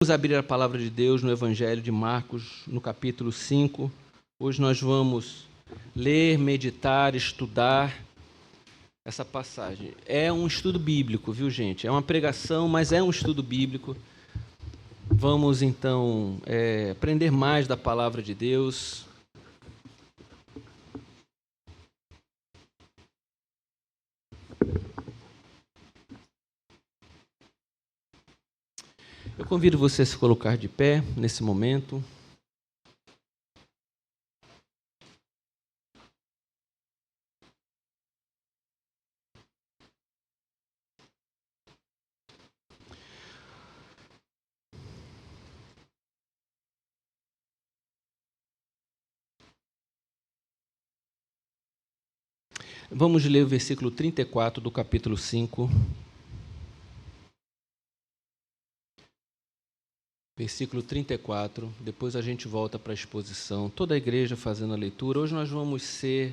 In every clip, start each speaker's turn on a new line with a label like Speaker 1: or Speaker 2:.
Speaker 1: Vamos abrir a palavra de Deus no Evangelho de Marcos, no capítulo 5. Hoje nós vamos ler, meditar, estudar essa passagem. É um estudo bíblico, viu, gente? É uma pregação, mas é um estudo bíblico. Vamos, então, aprender mais da palavra de Deus. Eu convido você a se colocar de pé nesse momento. Vamos ler o versículo 34 do capítulo 5. Versículo 34, depois a gente volta para a exposição. Toda a igreja fazendo a leitura. Hoje nós vamos ser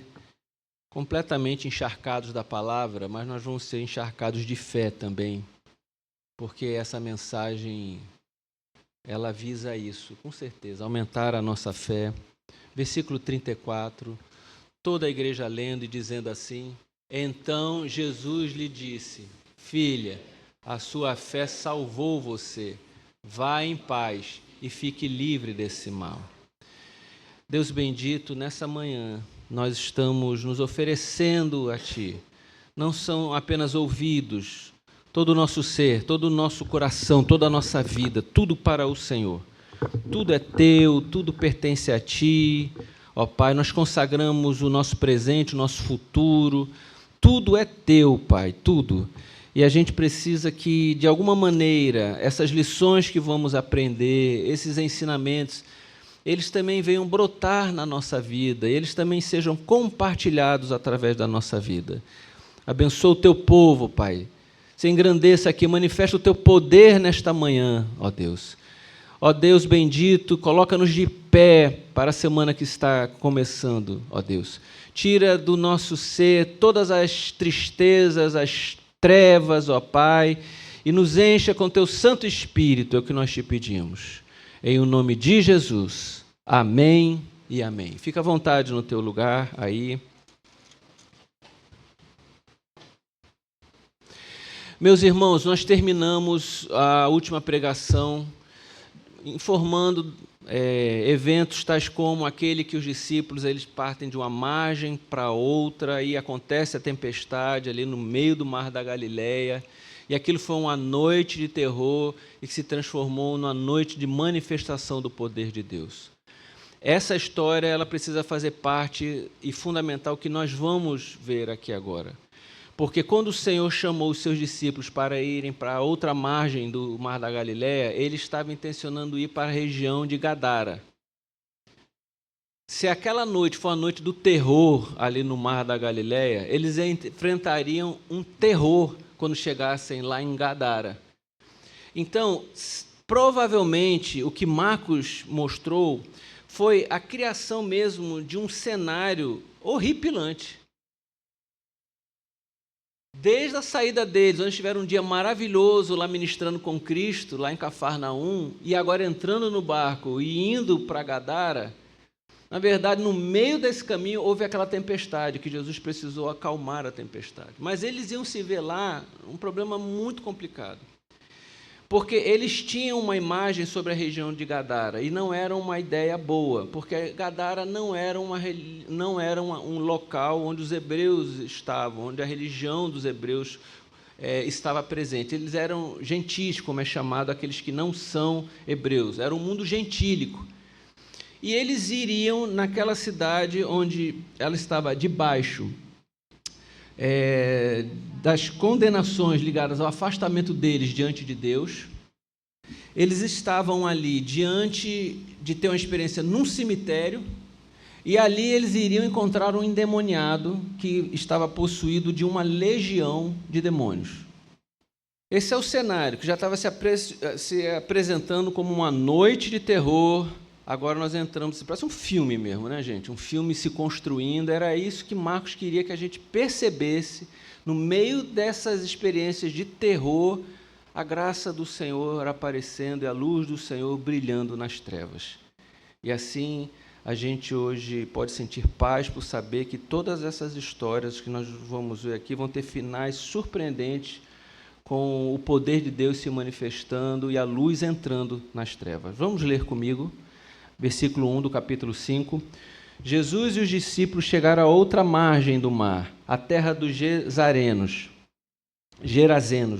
Speaker 1: completamente encharcados da palavra, mas nós vamos ser encharcados de fé também, porque essa mensagem, ela visa isso, com certeza, aumentar a nossa fé. Versículo 34, toda a igreja lendo e dizendo assim: Então Jesus lhe disse: Filha, a sua fé salvou você. Vá em paz e fique livre desse mal. Deus bendito, nessa manhã nós estamos nos oferecendo a Ti. Não são apenas ouvidos, todo o nosso ser, todo o nosso coração, toda a nossa vida, tudo para o Senhor. Tudo é Teu, tudo pertence a Ti. Ó Pai, nós consagramos o nosso presente, o nosso futuro. Tudo é Teu, Pai, tudo. E a gente precisa que, de alguma maneira, essas lições que vamos aprender, esses ensinamentos, eles também venham brotar na nossa vida, eles também sejam compartilhados através da nossa vida. Abençoa o Teu povo, Pai. Se engrandeça aqui, manifesta o Teu poder nesta manhã, ó Deus. Ó Deus bendito, coloca-nos de pé para a semana que está começando, ó Deus. Tira do nosso ser todas as tristezas, as trevas, ó Pai, e nos encha com Teu Santo Espírito, é o que nós Te pedimos. Em o nome de Jesus. Amém e amém. Fica à vontade no teu lugar aí. Meus irmãos, nós terminamos a última pregação informando eventos tais como aquele que os discípulos eles partem de uma margem para outra e acontece a tempestade ali no meio do mar da Galileia, e aquilo foi uma noite de terror e que se transformou numa noite de manifestação do poder de Deus. Essa história ela precisa fazer parte e fundamental que nós vamos ver aqui agora. Porque quando o Senhor chamou os seus discípulos para irem para a outra margem do Mar da Galileia, ele estava intencionando ir para a região de Gadara. Se aquela noite for a noite do terror ali no Mar da Galileia, eles enfrentariam um terror quando chegassem lá em Gadara. Então, provavelmente, o que Marcos mostrou foi a criação mesmo de um cenário horripilante. Desde a saída deles, onde tiveram um dia maravilhoso lá ministrando com Cristo, lá em Cafarnaum, e agora entrando no barco e indo para Gadara, na verdade, no meio desse caminho, houve aquela tempestade, que Jesus precisou acalmar a tempestade. Mas eles iam se ver lá um problema muito complicado. Porque eles tinham uma imagem sobre a região de Gadara, e não era uma ideia boa, porque Gadara não era um local onde os hebreus estavam, onde a religião dos hebreus estava presente. Eles eram gentis, como é chamado aqueles que não são hebreus, era um mundo gentílico. E eles iriam naquela cidade onde ela estava debaixo das condenações ligadas ao afastamento deles diante de Deus. Eles estavam ali diante de ter uma experiência num cemitério, e ali eles iriam encontrar um endemoniado que estava possuído de uma legião de demônios. Esse é o cenário que já estava se apresentando como uma noite de terror. Agora nós entramos, parece um filme mesmo, né, gente? Um filme se construindo. Era isso que Marcos queria que a gente percebesse no meio dessas experiências de terror, a graça do Senhor aparecendo e a luz do Senhor brilhando nas trevas. E assim a gente hoje pode sentir paz por saber que todas essas histórias que nós vamos ver aqui vão ter finais surpreendentes, com o poder de Deus se manifestando e a luz entrando nas trevas. Vamos ler comigo, versículo 1 do capítulo 5. Jesus e os discípulos chegaram a outra margem do mar, a terra dos Gerazenos,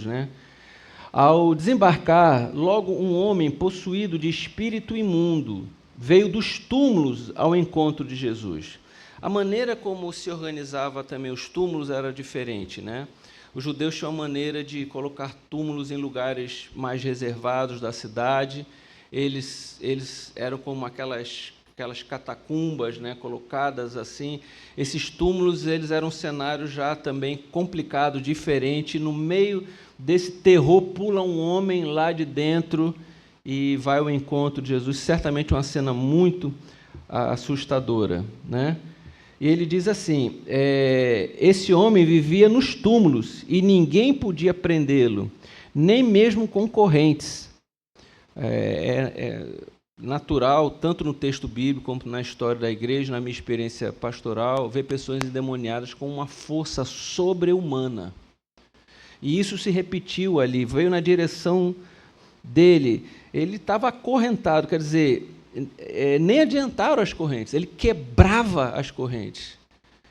Speaker 1: né? Ao desembarcar, logo um homem possuído de espírito imundo veio dos túmulos ao encontro de Jesus. A maneira como se organizava também os túmulos era diferente, né? Os judeus tinham a maneira de colocar túmulos em lugares mais reservados da cidade. Eles eram como aquelas catacumbas, né, colocadas assim. Esses túmulos eles eram um cenário já também complicado, diferente. No meio desse terror pula um homem lá de dentro e vai ao encontro de Jesus. Certamente uma cena muito assustadora, né? E ele diz assim, esse homem vivia nos túmulos e ninguém podia prendê-lo, nem mesmo com correntes. É natural, tanto no texto bíblico como na história da igreja, na minha experiência pastoral, ver pessoas endemoniadas com uma força sobre-humana. E isso se repetiu ali, veio na direção dele. Ele estava acorrentado, quer dizer, nem adiantaram as correntes, ele quebrava as correntes.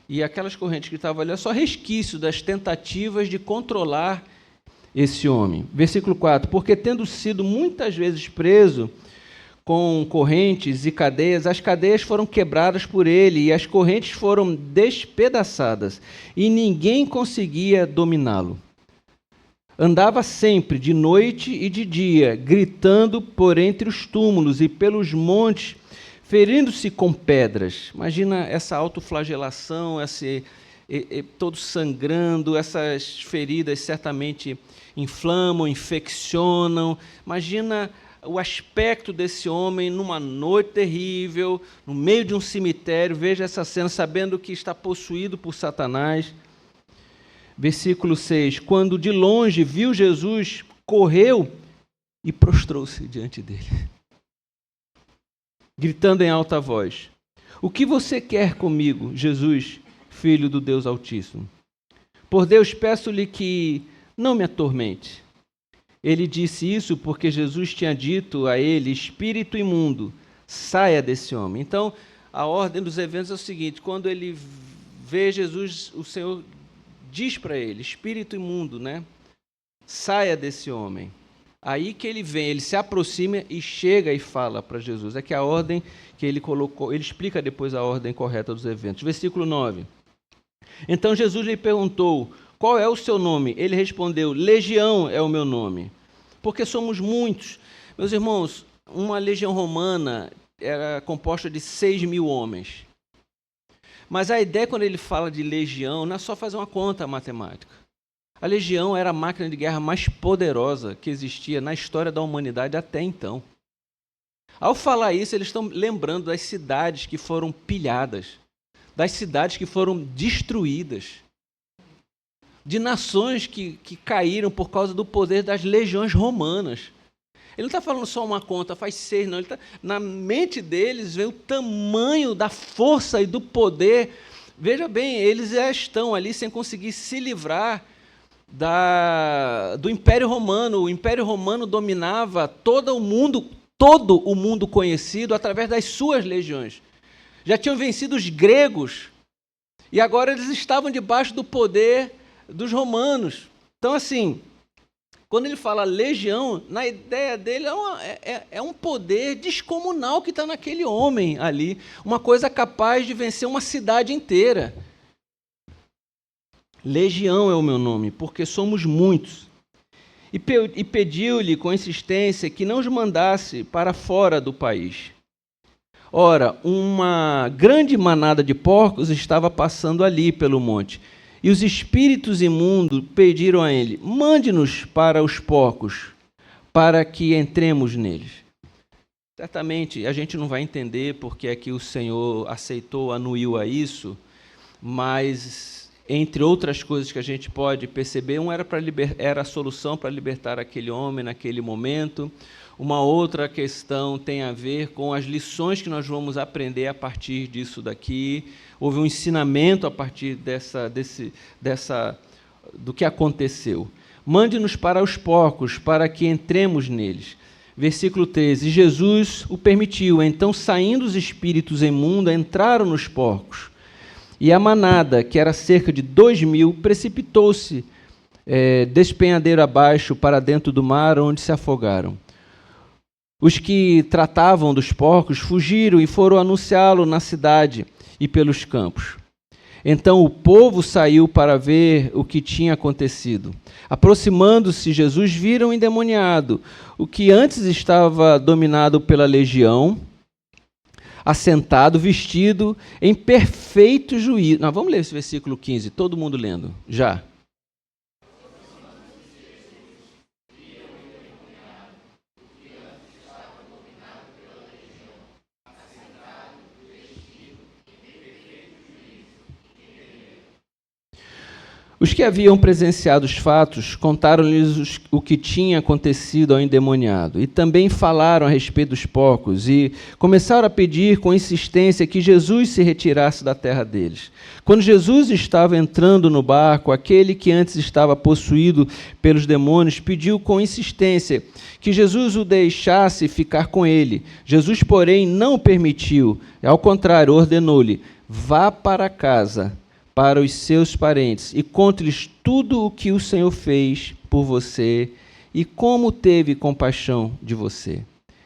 Speaker 1: E aquelas correntes que estavam ali é só resquício das tentativas de controlar esse homem. Versículo 4, porque tendo sido muitas vezes preso com correntes e cadeias, as cadeias foram quebradas por ele e as correntes foram despedaçadas e ninguém conseguia dominá-lo. Andava sempre, de noite e de dia, gritando por entre os túmulos e pelos montes, ferindo-se com pedras. Imagina essa autoflagelação, todo sangrando, essas feridas certamente inflamam, infeccionam. Imagina o aspecto desse homem numa noite terrível, no meio de um cemitério. Veja essa cena, sabendo que está possuído por Satanás. Versículo 6, quando de longe viu Jesus, correu e prostrou-se diante dele, gritando em alta voz, o que você quer comigo, Jesus, Filho do Deus Altíssimo? Por Deus, peço-lhe que não me atormente. Ele disse isso porque Jesus tinha dito a ele, espírito imundo, saia desse homem. Então, a ordem dos eventos é o seguinte, quando ele vê Jesus, o Senhor diz para ele, espírito imundo, né? Saia desse homem. Aí que ele vem, ele se aproxima e chega e fala para Jesus. É que a ordem que ele colocou, ele explica depois a ordem correta dos eventos. Versículo 9. Então Jesus lhe perguntou, qual é o seu nome? Ele respondeu, Legião é o meu nome, porque somos muitos. Meus irmãos, uma legião romana era composta de 6.000 homens. Mas a ideia, quando ele fala de legião, não é só fazer uma conta matemática. A legião era a máquina de guerra mais poderosa que existia na história da humanidade até então. Ao falar isso, eles estão lembrando das cidades que foram pilhadas, das cidades que foram destruídas, de nações que caíram por causa do poder das legiões romanas. Ele não está falando só uma conta, faz 6, não. Na mente deles vem o tamanho da força e do poder. Veja bem, eles já estão ali sem conseguir se livrar do Império Romano. O Império Romano dominava todo o mundo conhecido através das suas legiões. Já tinham vencido os gregos e agora eles estavam debaixo do poder dos romanos. Então, assim, quando ele fala legião, na ideia dele é um poder descomunal que está naquele homem ali, uma coisa capaz de vencer uma cidade inteira. Legião é o meu nome, porque somos muitos. E pediu-lhe com insistência que não os mandasse para fora do país. Ora, uma grande manada de porcos estava passando ali pelo monte. E os espíritos imundos pediram a ele, mande-nos para os porcos, para que entremos neles. Certamente a gente não vai entender porque é que o Senhor aceitou, anuiu a isso, mas Entre outras coisas que a gente pode perceber, era a solução para libertar aquele homem naquele momento. Uma outra questão tem a ver com as lições que nós vamos aprender a partir disso daqui. Houve um ensinamento a partir do que aconteceu. Mande-nos para os porcos, para que entremos neles. Versículo 13. Jesus o permitiu. Então, saindo os espíritos imundos, entraram nos porcos. E a manada, que era cerca de 2.000, precipitou-se despenhadeiro abaixo para dentro do mar, onde se afogaram. Os que tratavam dos porcos fugiram e foram anunciá-lo na cidade e pelos campos. Então o povo saiu para ver o que tinha acontecido. Aproximando-se Jesus, viram o endemoniado, o que antes estava dominado pela legião, assentado, vestido em perfeito juízo. Nós vamos ler esse versículo 15, todo mundo lendo, já. Os que haviam presenciado os fatos contaram-lhes o que tinha acontecido ao endemoniado e também falaram a respeito dos porcos e começaram a pedir com insistência que Jesus se retirasse da terra deles. Quando Jesus estava entrando no barco, aquele que antes estava possuído pelos demônios pediu com insistência que Jesus o deixasse ficar com ele. Jesus, porém, não o permitiu, ao contrário, ordenou-lhe: vá para casa, para os seus parentes, e conte-lhes tudo o que o Senhor fez por você e como teve compaixão de você.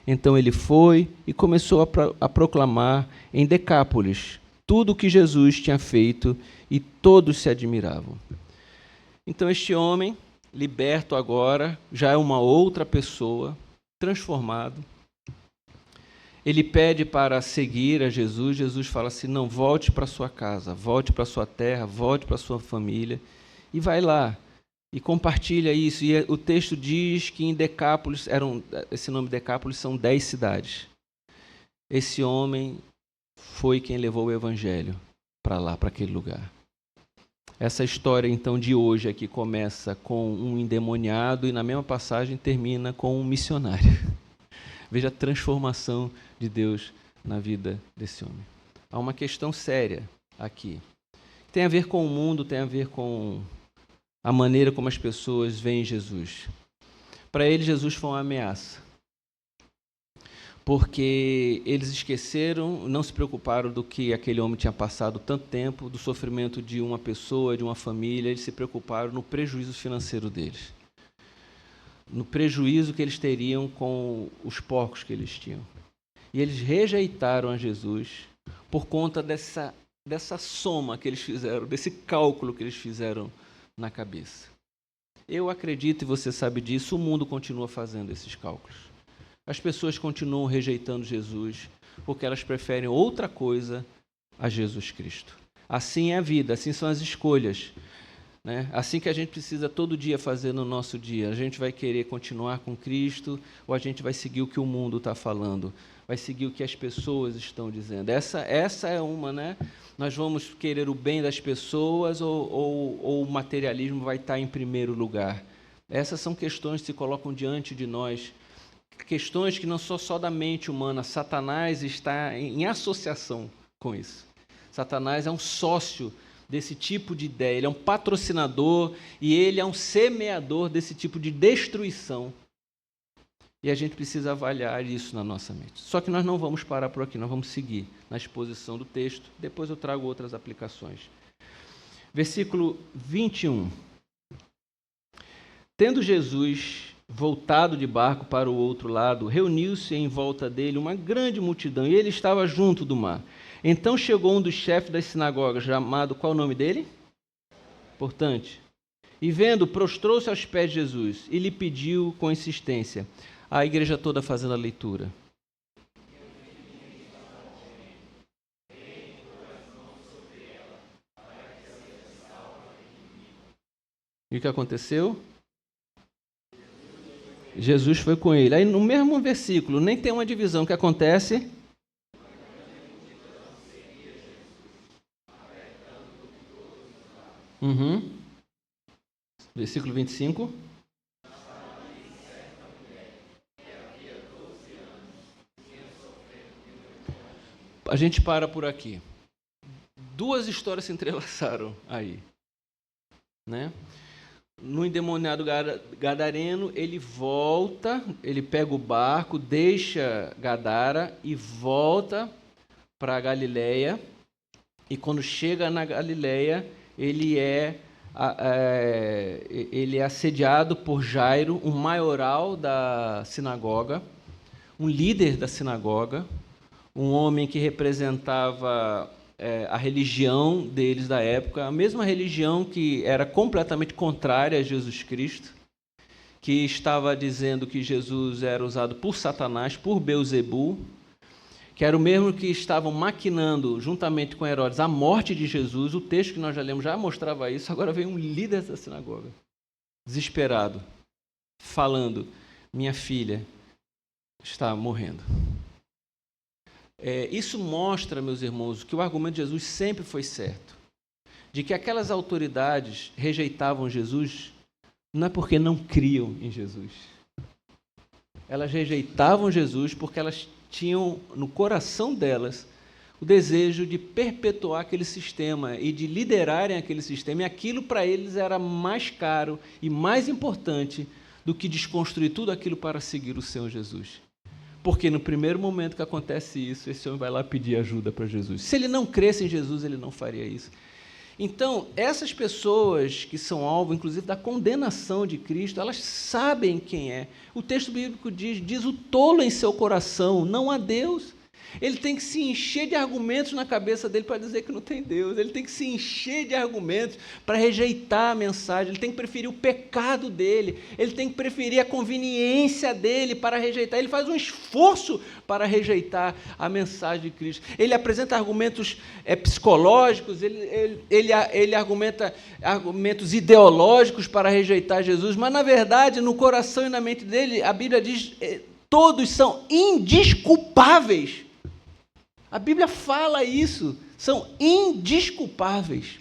Speaker 1: Então ele foi e começou a proclamar em Decápolis tudo o que Jesus tinha feito, e todos se admiravam. Então este homem, liberto agora, já é uma outra pessoa, transformado. Ele pede para seguir a Jesus. Jesus fala assim: não, volte para sua casa, volte para sua terra, volte para sua família, e vai lá e compartilha isso. E o texto diz que em Decápolis, esse nome Decápolis são 10 cidades. Esse homem foi quem levou o evangelho para lá, para aquele lugar. Essa história, então, de hoje aqui começa com um endemoniado e na mesma passagem termina com um missionário. Veja a transformação de Deus na vida desse homem. Há uma questão séria aqui. Tem a ver com o mundo, tem a ver com a maneira como as pessoas veem Jesus. Para eles, Jesus foi uma ameaça. Porque eles esqueceram, não se preocuparam do que aquele homem tinha passado tanto tempo, do sofrimento de uma pessoa, de uma família. Eles se preocuparam no prejuízo financeiro deles, no prejuízo que eles teriam com os porcos que eles tinham. E eles rejeitaram a Jesus por conta dessa soma que eles fizeram, desse cálculo que eles fizeram na cabeça. Eu acredito, e você sabe disso, o mundo continua fazendo esses cálculos. As pessoas continuam rejeitando Jesus porque elas preferem outra coisa a Jesus Cristo. Assim é a vida, assim são as escolhas. Assim que a gente precisa todo dia fazer no nosso dia. A gente vai querer continuar com Cristo ou a gente vai seguir o que o mundo está falando? Vai seguir o que as pessoas estão dizendo? Essa é uma, Nós vamos querer o bem das pessoas ou o materialismo vai estar em primeiro lugar? Essas são questões que se colocam diante de nós. Questões que não são só da mente humana. Satanás está em associação com isso. Satanás é um sócio desse tipo de ideia, ele é um patrocinador e ele é um semeador desse tipo de destruição. E a gente precisa avaliar isso na nossa mente. Só que nós não vamos parar por aqui, nós vamos seguir na exposição do texto, depois eu trago outras aplicações. Versículo 21. Tendo Jesus voltado de barco para o outro lado, reuniu-se em volta dele uma grande multidão, e ele estava junto do mar. Então chegou um dos chefes das sinagogas, chamado, qual é o nome dele? Importante. E vendo, prostrou-se aos pés de Jesus e lhe pediu com insistência. A igreja toda fazendo a leitura. E o que aconteceu? Jesus foi com ele. Aí no mesmo versículo, nem tem uma divisão. O que acontece? Versículo 25. A gente para por aqui. Duas histórias se entrelaçaram aí, né? No endemoniado gadareno, ele volta, ele pega o barco, deixa Gadara e volta para a Galileia. E quando chega na Galileia, ele é assediado por Jairo, um maioral da sinagoga, um líder da sinagoga, um homem que representava a religião deles da época, a mesma religião que era completamente contrária a Jesus Cristo, que estava dizendo que Jesus era usado por Satanás, por Beelzebul, que era o mesmo que estavam maquinando, juntamente com Herodes, a morte de Jesus. O texto que nós já lemos já mostrava isso. Agora vem um líder da sinagoga, desesperado, falando: minha filha está morrendo. Isso mostra, meus irmãos, que o argumento de Jesus sempre foi certo, de que aquelas autoridades rejeitavam Jesus não é porque não criam em Jesus. Elas rejeitavam Jesus porque elas tinham no coração delas o desejo de perpetuar aquele sistema e de liderarem aquele sistema, e aquilo para eles era mais caro e mais importante do que desconstruir tudo aquilo para seguir o Senhor Jesus. Porque no primeiro momento que acontece isso, esse homem vai lá pedir ajuda para Jesus. Se ele não cresce em Jesus, ele não faria isso. Então, essas pessoas que são alvo, inclusive, da condenação de Cristo, elas sabem quem é. O texto bíblico diz o tolo em seu coração, não há Deus. Ele tem que se encher de argumentos na cabeça dele para dizer que não tem Deus. Ele tem que se encher de argumentos para rejeitar a mensagem. Ele tem que preferir o pecado dele. Ele tem que preferir a conveniência dele para rejeitar. Ele faz um esforço para rejeitar a mensagem de Cristo. Ele apresenta argumentos psicológicos, ele argumenta argumentos ideológicos para rejeitar Jesus, mas, na verdade, no coração e na mente dele, a Bíblia diz, todos são indesculpáveis. A Bíblia fala isso, são indesculpáveis.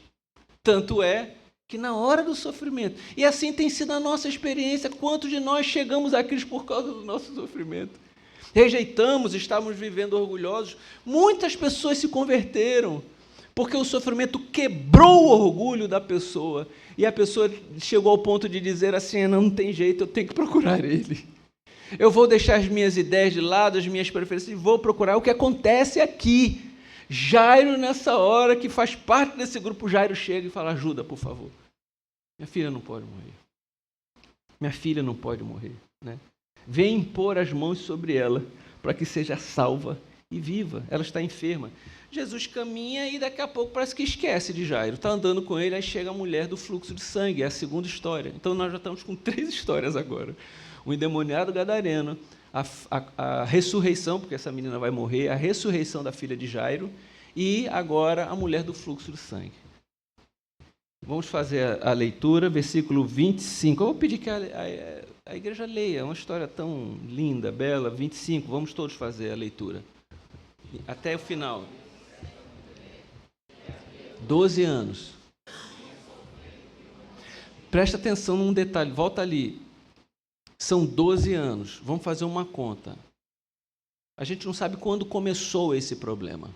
Speaker 1: Tanto é que na hora do sofrimento, e assim tem sido a nossa experiência, quantos de nós chegamos a Cristo por causa do nosso sofrimento? Rejeitamos, estávamos vivendo orgulhosos. Muitas pessoas se converteram, porque o sofrimento quebrou o orgulho da pessoa, e a pessoa chegou ao ponto de dizer assim: não tem jeito, eu tenho que procurar Ele. Eu vou deixar as minhas ideias de lado, as minhas preferências, e vou procurar o que acontece aqui. Jairo, nessa hora, que faz parte desse grupo, Jairo chega e fala: ajuda, por favor. Minha filha não pode morrer. Minha filha não pode morrer, né? Vem impor as mãos sobre ela, para que seja salva e viva. Ela está enferma. Jesus caminha e daqui a pouco parece que esquece de Jairo. Está andando com ele, aí chega a mulher do fluxo de sangue, é a segunda história. Então nós já estamos com 3 histórias agora. O endemoniado gadareno, a ressurreição, porque essa menina vai morrer, a ressurreição da filha de Jairo, e agora a mulher do fluxo de sangue. Vamos fazer a leitura, versículo 25. Eu vou pedir que a igreja leia, é uma história tão linda, bela. 25, vamos todos fazer a leitura. Até o final. 12 anos. Presta atenção num detalhe, volta ali. São 12 anos. Vamos fazer uma conta. A gente não sabe quando começou esse problema.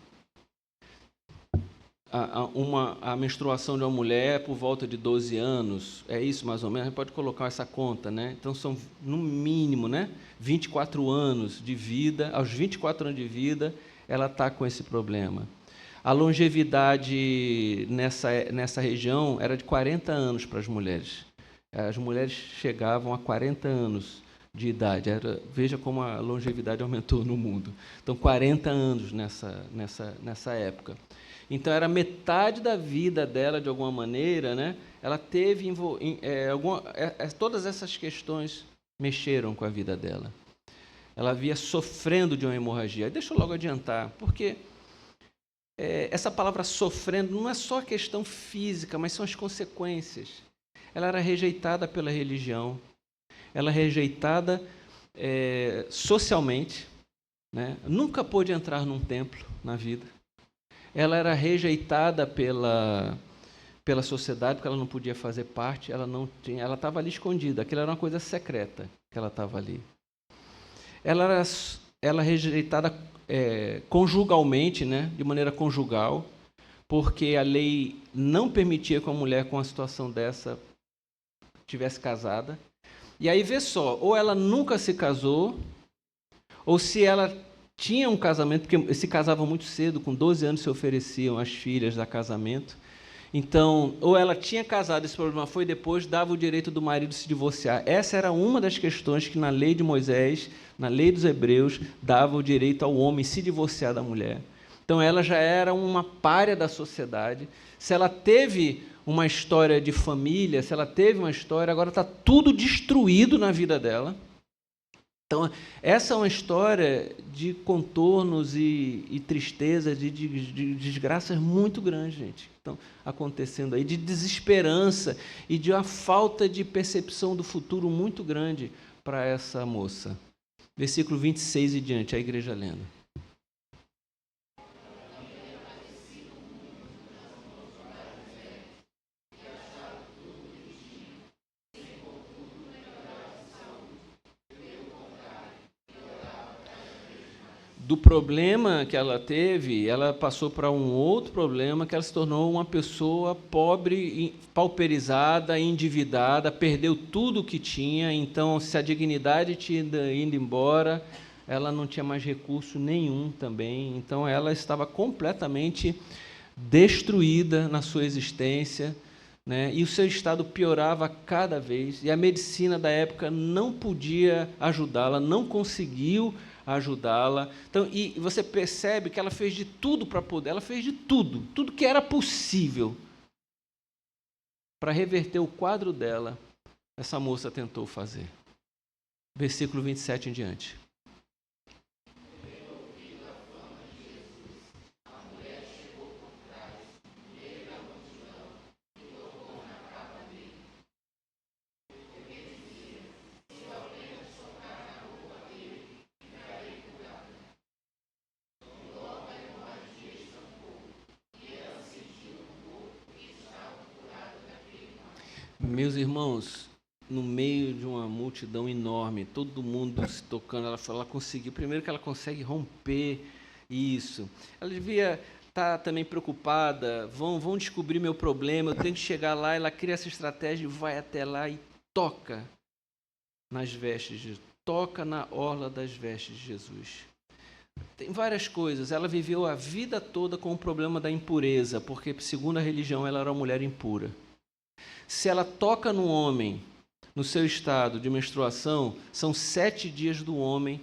Speaker 1: A menstruação de uma mulher é por volta de 12 anos. É isso, mais ou menos? A gente pode colocar essa conta, né? Então, são, no mínimo, né, 24 anos de vida. Aos 24 anos de vida, ela está com esse problema. A longevidade nessa região era de 40 anos para as mulheres. As mulheres chegavam a 40 anos de idade. Veja como a longevidade aumentou no mundo. Então, 40 anos nessa época. Então, era metade da vida dela, de alguma maneira, né? Ela teve... todas essas questões mexeram com a vida dela. Ela via sofrendo de uma hemorragia. Deixa eu logo adiantar, porque essa palavra sofrendo não é só a questão física, mas são as consequências. Ela era rejeitada pela religião, ela era rejeitada socialmente, né? Nunca pôde entrar num templo na vida. Ela era rejeitada pela sociedade, porque ela não podia fazer parte, ela estava ali escondida, aquilo era uma coisa secreta que ela estava ali. Ela era rejeitada conjugalmente, né, de maneira conjugal, porque a lei não permitia que uma mulher com uma situação dessa tivesse casada. E aí vê só, ou ela nunca se casou, ou se ela tinha um casamento, porque se casavam muito cedo, com 12 anos se ofereciam as filhas a casamento. Então, ou ela tinha casado, esse problema foi depois, dava o direito do marido se divorciar. Essa era uma das questões que na lei de Moisés, na lei dos hebreus, dava o direito ao homem se divorciar da mulher. Então, ela já era uma pária da sociedade. Se ela teve uma história de família, se ela teve uma história, agora está tudo destruído na vida dela. Então, essa é uma história de contornos e tristezas, de desgraças muito grandes, gente, que estão acontecendo aí, de desesperança e de uma falta de percepção do futuro muito grande para essa moça. Versículo 26 e diante, a igreja lendo. Do problema que ela teve, ela passou para um outro problema, que ela se tornou uma pessoa pobre, pauperizada, endividada, perdeu tudo o que tinha. Então, se a dignidade tinha ido embora, ela não tinha mais recurso nenhum também. Então, ela estava completamente destruída na sua existência, né? E o seu estado piorava cada vez, e a medicina da época não podia ajudá-la, não conseguiu ajudá-la. Então, e você percebe que ela fez de tudo para poder, ela fez de tudo, tudo que era possível para reverter o quadro dela. Essa moça tentou fazer. Versículo 27 em diante. Meus irmãos, no meio de uma multidão enorme, todo mundo se tocando, ela conseguiu. Primeiro que ela consegue romper isso. Ela devia estar também preocupada, vão descobrir meu problema, eu tenho que chegar lá. Ela cria essa estratégia e vai até lá e toca nas vestes, toca na orla das vestes de Jesus. Tem várias coisas. Ela viveu a vida toda com o problema da impureza, porque, segundo a religião, ela era uma mulher impura. Se ela toca no homem, no seu estado de menstruação, são 7 dias do homem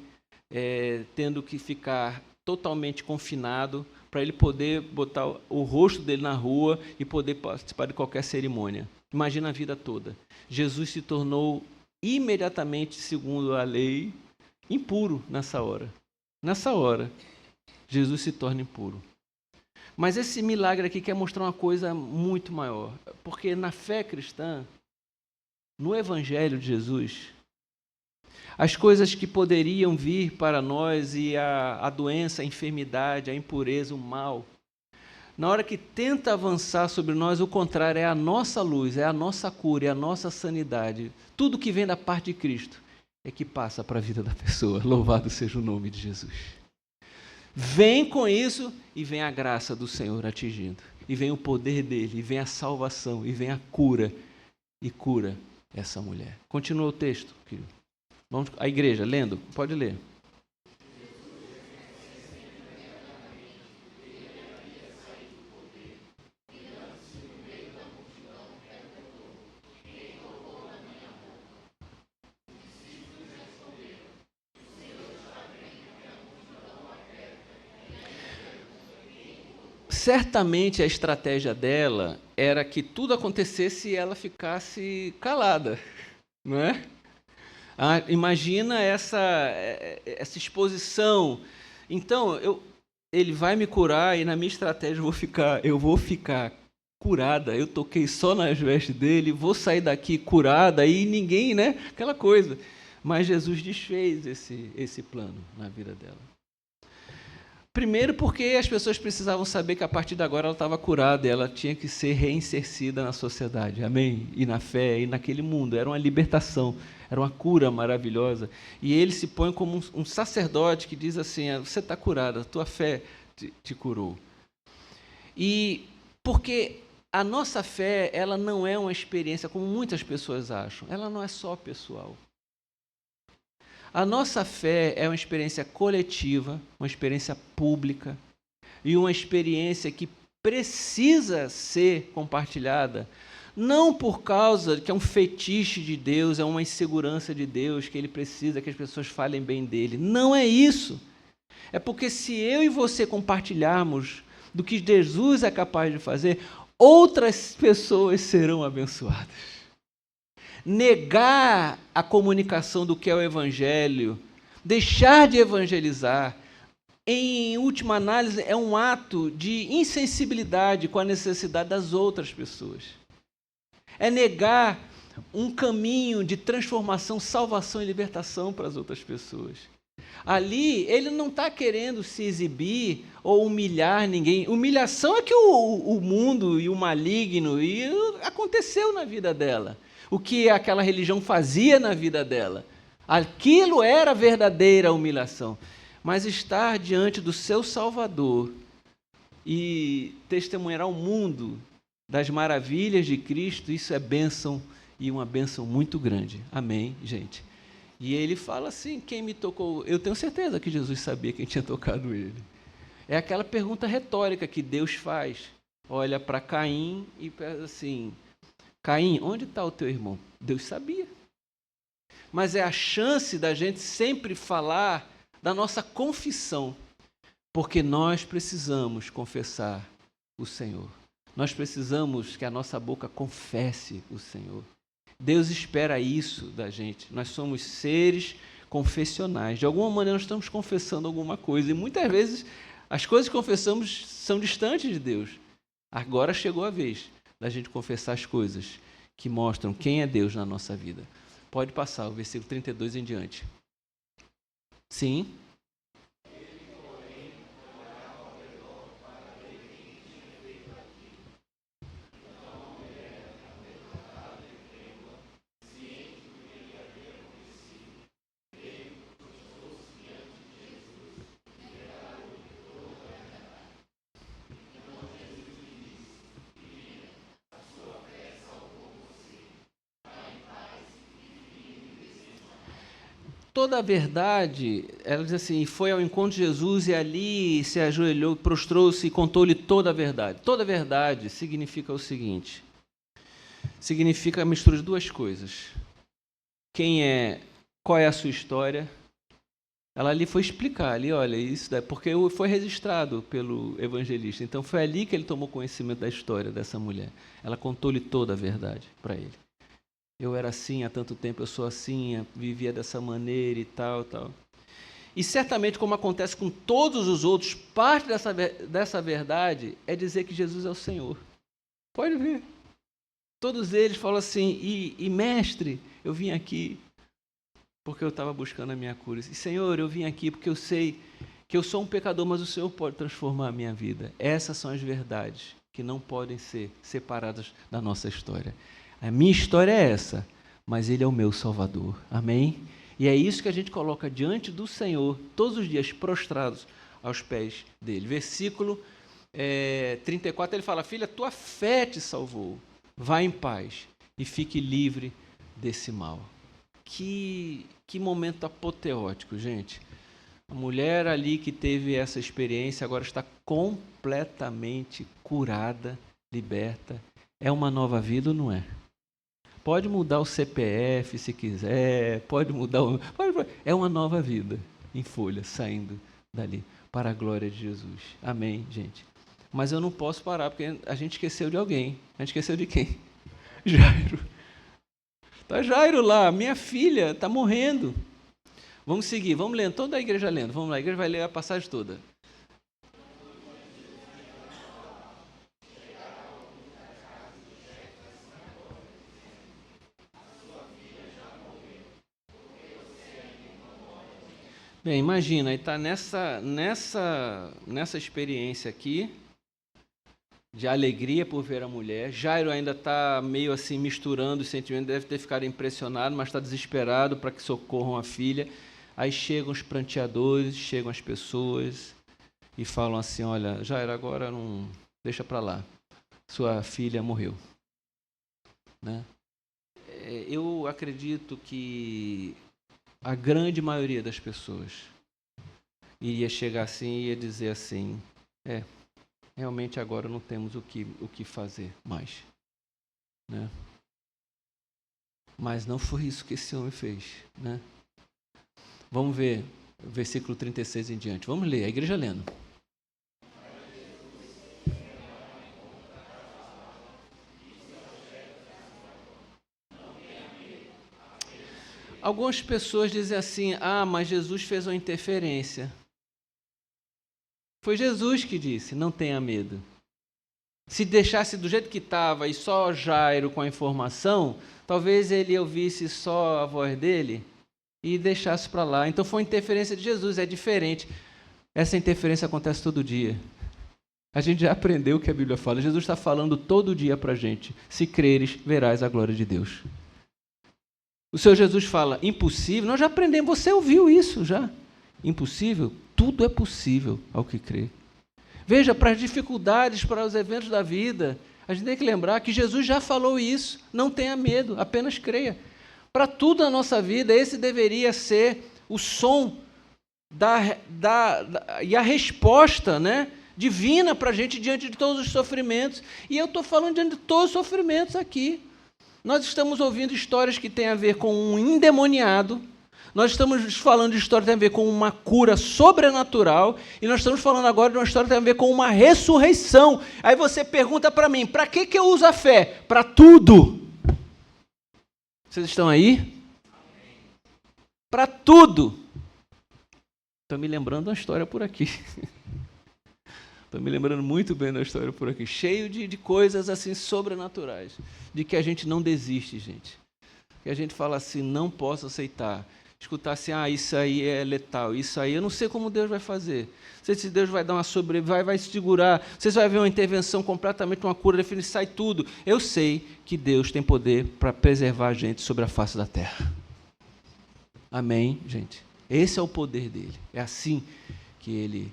Speaker 1: tendo que ficar totalmente confinado para ele poder botar o rosto dele na rua e poder participar de qualquer cerimônia. Imagina a vida toda. Jesus se tornou imediatamente, segundo a lei, impuro nessa hora. Nessa hora, Jesus se torna impuro. Mas esse milagre aqui quer mostrar uma coisa muito maior. Porque na fé cristã, no Evangelho de Jesus, as coisas que poderiam vir para nós, e a doença, a enfermidade, a impureza, o mal, na hora que tenta avançar sobre nós, o contrário, é a nossa luz, é a nossa cura, é a nossa sanidade. Tudo que vem da parte de Cristo é que passa para a vida da pessoa. Louvado seja o nome de Jesus. Vem com isso e vem a graça do Senhor atingindo. E vem o poder dele, e vem a salvação, e vem a cura. E cura essa mulher. Continua o texto, querido. Vamos à igreja, lendo. Pode ler. Certamente a estratégia dela era que tudo acontecesse e ela ficasse calada, não é? Imagina essa exposição. Então, ele vai me curar e na minha estratégia eu vou ficar curada. Eu toquei só nas vestes dele, vou sair daqui curada e ninguém, né? Aquela coisa. Mas Jesus desfez esse plano na vida dela. Primeiro porque as pessoas precisavam saber que a partir de agora ela estava curada e ela tinha que ser reinserida na sociedade, amém? E na fé, e naquele mundo. Era uma libertação, era uma cura maravilhosa. E ele se põe como um sacerdote que diz assim, você está curada, a tua fé te curou. E porque a nossa fé, ela não é uma experiência como muitas pessoas acham, ela não é só pessoal. A nossa fé é uma experiência coletiva, uma experiência pública e uma experiência que precisa ser compartilhada, não por causa que é um fetiche de Deus, é uma insegurança de Deus, que Ele precisa que as pessoas falem bem dEle. Não é isso. É porque se eu e você compartilharmos do que Jesus é capaz de fazer, outras pessoas serão abençoadas. Negar a comunicação do que é o Evangelho, deixar de evangelizar, em última análise, é um ato de insensibilidade com a necessidade das outras pessoas. É negar um caminho de transformação, salvação e libertação para as outras pessoas. Ali, ele não está querendo se exibir ou humilhar ninguém. Humilhação é que o mundo e o maligno aconteceu na vida dela. O que aquela religião fazia na vida dela. Aquilo era verdadeira humilhação. Mas estar diante do seu Salvador e testemunhar ao mundo das maravilhas de Cristo, isso é bênção e uma bênção muito grande. Amém, gente? E ele fala assim, quem me tocou? Eu tenho certeza que Jesus sabia quem tinha tocado ele. É aquela pergunta retórica que Deus faz. Olha para Caim e pensa assim, Caim, onde está o teu irmão? Deus sabia. Mas é a chance da gente sempre falar da nossa confissão, porque nós precisamos confessar o Senhor. Nós precisamos que a nossa boca confesse o Senhor. Deus espera isso da gente. Nós somos seres confessionais. De alguma maneira nós estamos confessando alguma coisa. E muitas vezes as coisas que confessamos são distantes de Deus. Agora chegou a vez da gente confessar as coisas que mostram quem é Deus na nossa vida. Pode passar o versículo 32 em diante. Sim. Toda a verdade, ela diz assim, foi ao encontro de Jesus e ali se ajoelhou, prostrou-se e contou-lhe toda a verdade. Toda a verdade significa o seguinte, significa a mistura de duas coisas. Qual é a sua história? Ela ali foi explicar, ali, olha, isso daí, porque foi registrado pelo evangelista. Então foi ali que ele tomou conhecimento da história dessa mulher. Ela contou-lhe toda a verdade para ele. Eu era assim há tanto tempo, eu sou assim, vivia dessa maneira e tal, tal. E certamente, como acontece com todos os outros, parte dessa verdade é dizer que Jesus é o Senhor. Pode ver. Todos eles falam assim, e mestre, eu vim aqui porque eu estava buscando a minha cura. E Senhor, eu vim aqui porque eu sei que eu sou um pecador, mas o Senhor pode transformar a minha vida. Essas são as verdades que não podem ser separadas da nossa história. A minha história é essa, mas Ele é o meu Salvador. Amém? E é isso que a gente coloca diante do Senhor, todos os dias, prostrados aos pés dEle. Versículo 34, ele fala, filha, tua fé te salvou. Vá em paz e fique livre desse mal. Que momento apoteótico, gente. A mulher ali que teve essa experiência agora está completamente curada, liberta. É uma nova vida ou não é? Pode mudar o CPF se quiser, pode mudar é uma nova vida em folha, saindo dali, para a glória de Jesus. Amém, gente? Mas eu não posso parar, porque a gente esqueceu de alguém. A gente esqueceu de quem? Jairo. Está Jairo lá, minha filha está morrendo. Vamos seguir, vamos lendo, toda a igreja lendo. Vamos lá, a igreja vai ler a passagem toda. Bem, imagina, aí está nessa experiência aqui, de alegria por ver a mulher. Jairo ainda está meio assim misturando os sentimentos, deve ter ficado impressionado, mas está desesperado para que socorram a filha. Aí chegam os pranteadores, chegam as pessoas e falam assim: olha, Jairo, agora não deixa para lá, sua filha morreu. Né? Eu acredito que a grande maioria das pessoas iria chegar assim e ia dizer assim: realmente agora não temos o que fazer mais. Né? Mas não foi isso que esse homem fez. Né? Vamos ver o versículo 36 em diante. Vamos ler, a igreja lendo. Algumas pessoas dizem assim: mas Jesus fez uma interferência. Foi Jesus que disse: não tenha medo. Se deixasse do jeito que estava e só Jairo com a informação, talvez ele ouvisse só a voz dele e deixasse para lá. Então foi uma interferência de Jesus, é diferente. Essa interferência acontece todo dia. A gente já aprendeu o que a Bíblia fala. Jesus está falando todo dia para a gente: se creres, verás a glória de Deus. O Senhor Jesus fala: impossível. Nós já aprendemos, você ouviu isso já. Impossível? Tudo é possível ao que crê. Veja, para as dificuldades, para os eventos da vida, a gente tem que lembrar que Jesus já falou isso. Não tenha medo, apenas creia. Para tudo na nossa vida, esse deveria ser o som e a resposta, né, divina para a gente diante de todos os sofrimentos. E eu estou falando diante de todos os sofrimentos aqui. Nós estamos ouvindo histórias que têm a ver com um endemoniado. Nós estamos falando de história que tem a ver com uma cura sobrenatural, e nós estamos falando agora de uma história que tem a ver com uma ressurreição. Aí você pergunta para mim: para que eu uso a fé? Para tudo. Vocês estão aí? Para tudo. Estou me lembrando de uma história por aqui. Estou me lembrando muito bem da história por aqui, cheio de coisas assim sobrenaturais, de que a gente não desiste, gente. Que a gente fala assim: não posso aceitar. Escutar assim: isso aí é letal, isso aí eu não sei como Deus vai fazer. Não sei se Deus vai dar uma vai segurar, não sei se vai haver uma intervenção completamente, uma cura definitiva, sai tudo. Eu sei que Deus tem poder para preservar a gente sobre a face da terra. Amém, gente? Esse é o poder dele. É assim que ele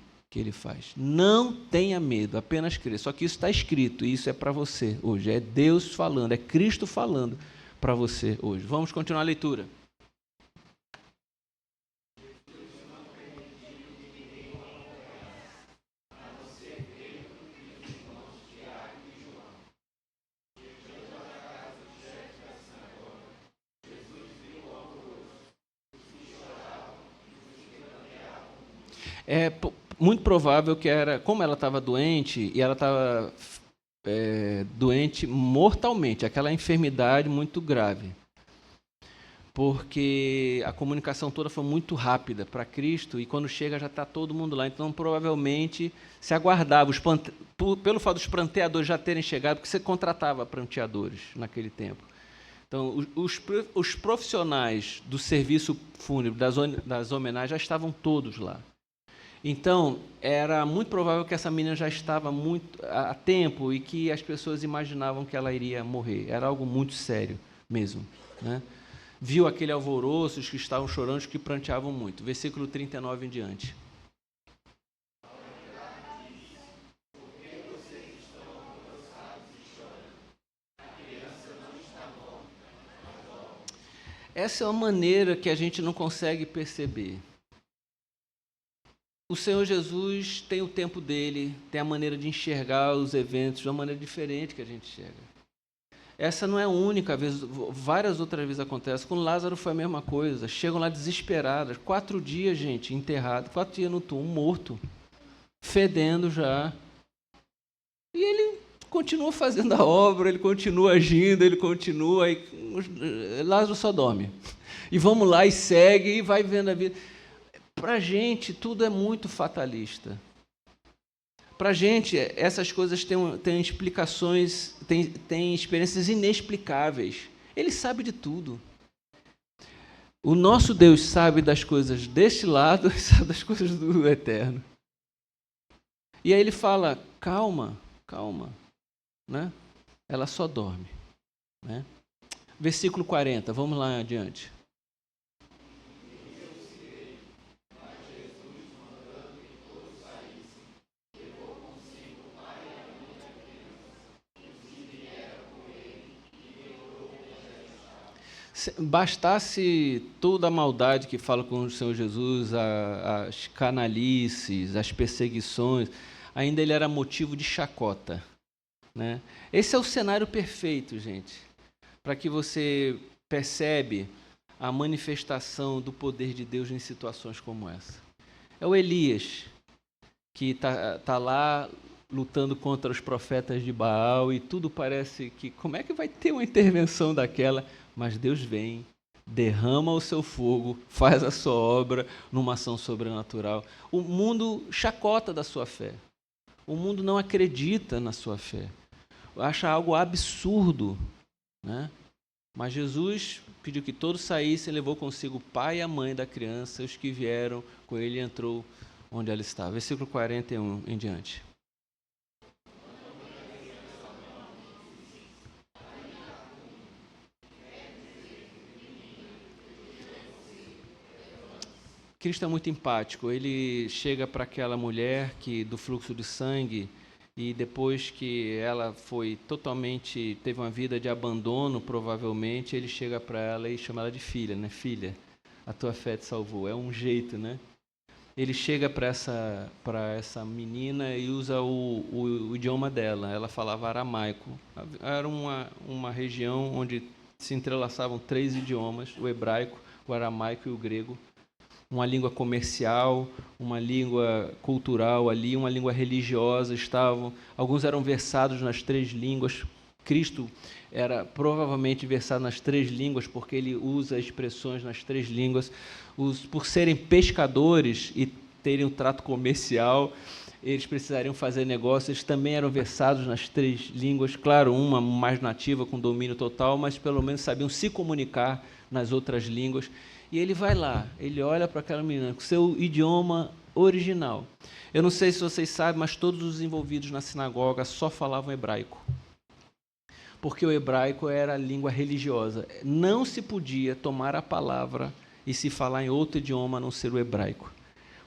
Speaker 1: faz. Não tenha medo, apenas crê. Só que isso está escrito, e isso é para você hoje. É Deus falando, é Cristo falando para você hoje. Vamos continuar a leitura. É muito provável que como ela estava doente, e ela estava doente mortalmente, aquela enfermidade muito grave, porque a comunicação toda foi muito rápida para Cristo, e quando chega já está todo mundo lá. Então, provavelmente, se aguardava, pelo fato dos pranteadores já terem chegado, porque você contratava pranteadores naquele tempo. Então, os profissionais do serviço fúnebre, das homenagens, já estavam todos lá. Então, era muito provável que essa menina já estava muito a tempo e que as pessoas imaginavam que ela iria morrer. Era algo muito sério mesmo. Né? Viu aquele alvoroço, os que estavam chorando, os que pranteavam muito. Versículo 39 em diante. Essa é uma maneira que a gente não consegue perceber. O Senhor Jesus tem o tempo dele, tem a maneira de enxergar os eventos de uma maneira diferente que a gente enxerga. Essa não é a única vez, várias outras vezes acontece. Com Lázaro foi a mesma coisa. Chegam lá desesperadas, 4 dias, gente, enterrado, 4 dias no túmulo, morto, fedendo já. E ele continua fazendo a obra, ele continua agindo, ele continua. Lázaro só dorme. E vamos lá e segue e vai vivendo a vida. Para a gente, tudo é muito fatalista. Para a gente, essas coisas têm explicações, têm experiências inexplicáveis. Ele sabe de tudo. O nosso Deus sabe das coisas deste lado e sabe das coisas do eterno. E aí ele fala, calma, calma, né? Ela só dorme, né? Versículo 40, vamos lá adiante. Bastasse toda a maldade que fala com o Senhor Jesus, as canalices, as perseguições, ainda ele era motivo de chacota, né? Esse é o cenário perfeito, gente, para que você percebe a manifestação do poder de Deus em situações como essa. É o Elias, que tá lá lutando contra os profetas de Baal e tudo parece que, como é que vai ter uma intervenção daquela? Mas Deus vem, derrama o seu fogo, faz a sua obra numa ação sobrenatural. O mundo chacota da sua fé. O mundo não acredita na sua fé. Acha algo absurdo, né? Mas Jesus pediu que todos saíssem, levou consigo o pai e a mãe da criança, os que vieram com ele, entrou onde ela estava. Versículo 41 em diante. Cristo é muito empático. Ele chega para aquela mulher que do fluxo de sangue e depois que ela foi totalmente, teve uma vida de abandono, provavelmente, ele chega para ela e chama ela de filha, né? Filha, a tua fé te salvou. É um jeito, né? Ele chega para essa menina e usa o idioma dela. Ela falava aramaico. Era uma região onde se entrelaçavam 3 idiomas, o hebraico, o aramaico e o grego. Uma língua comercial, uma língua cultural ali, uma língua religiosa. Alguns eram versados nas 3 línguas. Cristo era provavelmente versado nas 3 línguas, porque ele usa expressões nas 3 línguas. Por serem pescadores e terem um trato comercial, eles precisariam fazer negócios, eles também eram versados nas 3 línguas, claro, uma mais nativa, com domínio total, mas pelo menos sabiam se comunicar nas outras línguas. E ele vai lá, ele olha para aquela menina com seu idioma original. Eu não sei se vocês sabem, mas todos os envolvidos na sinagoga só falavam hebraico. Porque o hebraico era a língua religiosa. Não se podia tomar a palavra e se falar em outro idioma a não ser o hebraico.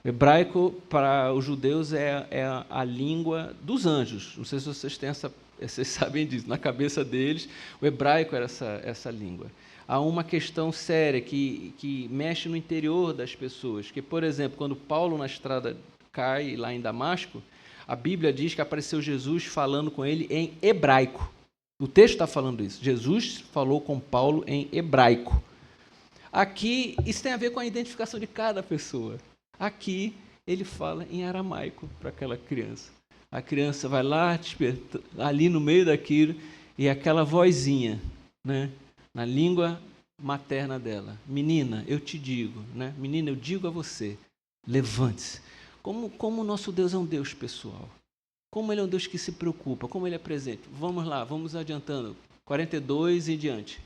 Speaker 1: O hebraico, para os judeus, é a língua dos anjos. Não sei se vocês sabem disso. Na cabeça deles, o hebraico era essa língua. Há uma questão séria que mexe no interior das pessoas. Que, por exemplo, quando Paulo na estrada cai lá em Damasco, a Bíblia diz que apareceu Jesus falando com ele em hebraico. O texto está falando isso. Jesus falou com Paulo em hebraico. Aqui, isso tem a ver com a identificação de cada pessoa. Aqui, ele fala em aramaico para aquela criança. A criança vai lá, desperta, ali no meio daquilo, e aquela vozinha, né, na língua materna dela. Menina, eu te digo, né? Menina, eu digo a você, levante-se. Como o nosso Deus é um Deus pessoal. Como ele é um Deus que se preocupa, como ele é presente. Vamos lá, vamos adiantando. 42 e diante.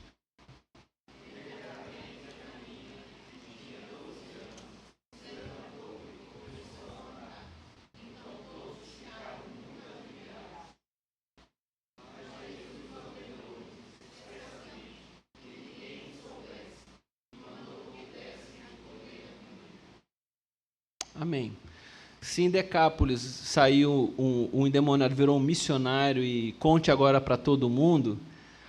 Speaker 1: Amém. Se em Decápolis saiu um endemoniado, virou um missionário e conte agora para todo mundo,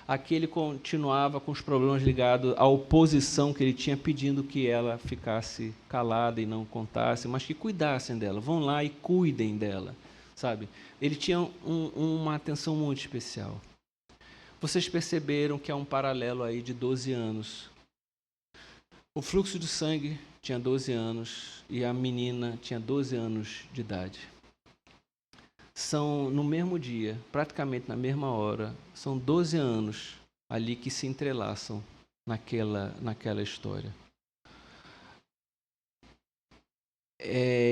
Speaker 1: aqui ele continuava com os problemas ligados à oposição que ele tinha, pedindo que ela ficasse calada e não contasse, mas que cuidassem dela. Vão lá e cuidem dela, sabe? Ele tinha uma atenção muito especial. Vocês perceberam que há um paralelo aí de 12 anos. O fluxo de sangue tinha 12 anos e a menina tinha 12 anos de idade. São no mesmo dia, praticamente na mesma hora, são 12 anos ali que se entrelaçam naquela história.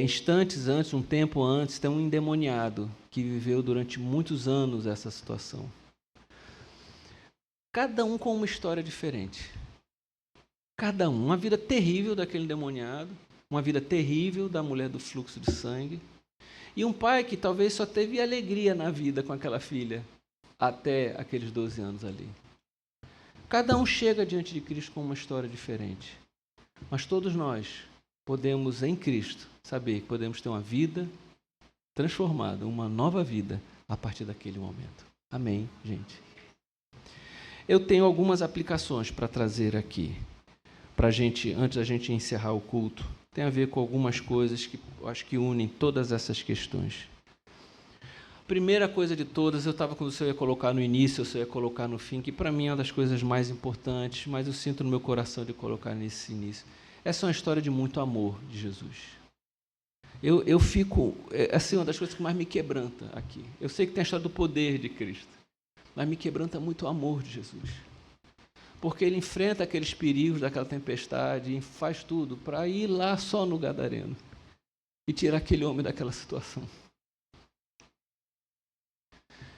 Speaker 1: Instantes antes, um tempo antes, tem um endemoniado que viveu durante muitos anos essa situação. Cada um com uma história diferente. cada um. Uma vida terrível daquele endemoniado, uma vida terrível da mulher do fluxo de sangue, e um pai que talvez só teve alegria na vida com aquela filha, até aqueles 12 anos ali. Cada um chega diante de Cristo com uma história diferente, mas todos nós podemos, em Cristo, saber que podemos ter uma vida transformada, uma nova vida, a partir daquele momento. Amém, gente? Eu tenho algumas aplicações para trazer aqui, para a gente, antes da gente encerrar o culto. Tem a ver com algumas coisas que eu acho que unem todas essas questões. Primeira coisa de todas, eu estava com você, eu ia colocar no início, ou se eu ia colocar no fim, que para mim é uma das coisas mais importantes, mas eu sinto no meu coração de colocar nesse início. Essa é uma história de muito amor de Jesus. Eu fico, assim, uma das coisas que mais me quebranta aqui. Eu sei que tem a história do poder de Cristo, mas me quebranta muito o amor de Jesus. Porque ele enfrenta aqueles perigos daquela tempestade e faz tudo para ir lá só no Gadareno e tirar aquele homem daquela situação.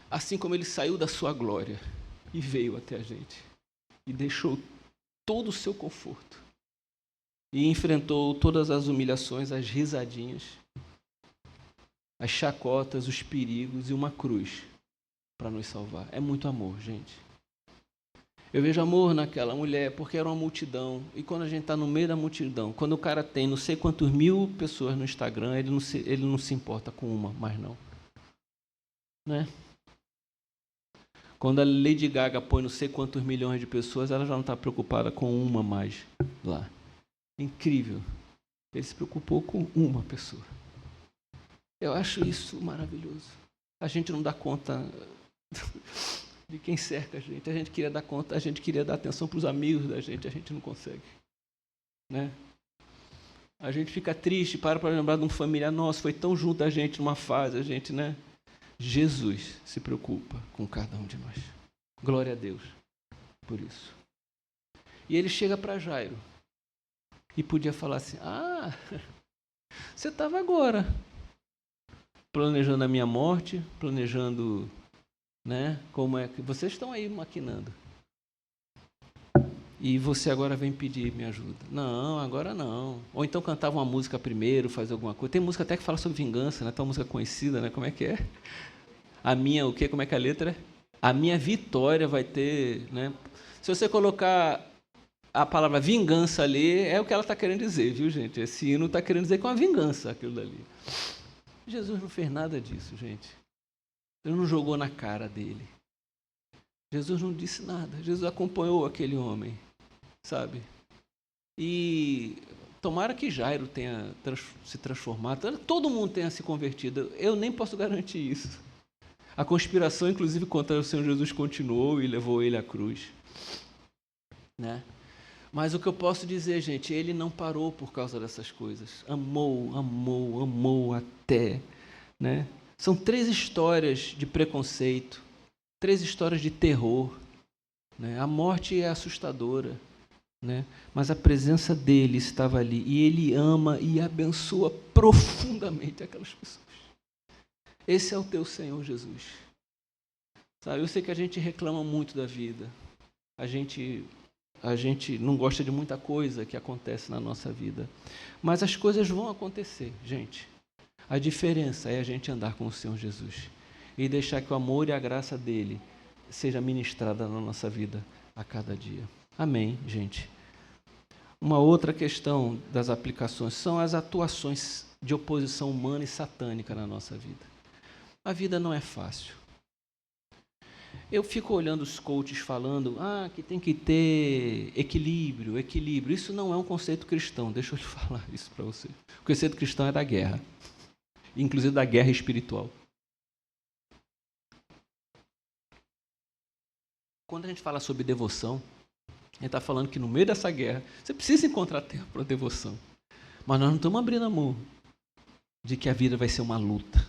Speaker 1: Assim como ele saiu da sua glória e veio até a gente e deixou todo o seu conforto e enfrentou todas as humilhações, as risadinhas, as chacotas, os perigos e uma cruz para nos salvar. É muito amor, gente. Eu vejo amor naquela mulher porque era uma multidão, e quando a gente está no meio da multidão, quando o cara tem não sei quantos mil pessoas no Instagram, ele não se importa com uma, mas não. Né? Quando a Lady Gaga põe não sei quantos milhões de pessoas, ela já não está preocupada com uma mais lá. Incrível. Ele se preocupou com uma pessoa. Eu acho isso maravilhoso. A gente não dá conta de quem cerca a gente. A gente queria dar conta, a gente queria dar atenção para os amigos da gente, a gente não consegue. Né? A gente fica triste, para lembrar de um familiar nosso, foi tão junto a gente numa fase, a gente, né? Jesus se preocupa com cada um de nós. Glória a Deus por isso. E ele chega para Jairo e podia falar assim: você estava agora planejando a minha morte, planejando, né, como é que vocês estão aí maquinando. E você agora vem pedir minha ajuda. Não, agora não. Ou então cantava uma música primeiro, faz alguma coisa. Tem música até que fala sobre vingança, né? Tem uma música conhecida, né? Como é que é? A minha, o quê? Como é que é a letra? A minha vitória vai ter, né? Se você colocar a palavra vingança ali, é o que ela está querendo dizer, viu, gente? Esse hino está querendo dizer que é uma vingança, aquilo dali. Jesus não fez nada disso, gente. Ele não jogou na cara dele. Jesus não disse nada. Jesus acompanhou aquele homem, sabe? E tomara que Jairo tenha se transformado, todo mundo tenha se convertido. Eu nem posso garantir isso. A conspiração, inclusive, contra o Senhor Jesus continuou e levou ele à cruz. Né? Mas o que eu posso dizer, gente, ele não parou por causa dessas coisas. Amou, amou, amou até. Né? São 3 histórias de preconceito, 3 histórias de terror. Né? A morte é assustadora, né? Mas a presença dele estava ali e ele ama e abençoa profundamente aquelas pessoas. Esse é o teu Senhor Jesus. Sabe, eu sei que a gente reclama muito da vida. A gente não gosta de muita coisa que acontece na nossa vida. Mas as coisas vão acontecer, gente. A diferença é a gente andar com o Senhor Jesus e deixar que o amor e a graça dele seja ministrada na nossa vida a cada dia. Amém, gente? Uma outra questão das aplicações são as atuações de oposição humana e satânica na nossa vida. A vida não é fácil. Eu fico olhando os coaches falando que tem que ter equilíbrio. Isso não é um conceito cristão, deixa eu te falar isso para você. O conceito cristão é da guerra, inclusive da guerra espiritual. Quando a gente fala sobre devoção, a gente está falando que no meio dessa guerra, você precisa encontrar tempo para devoção. Mas nós não estamos abrindo a mão de que a vida vai ser uma luta.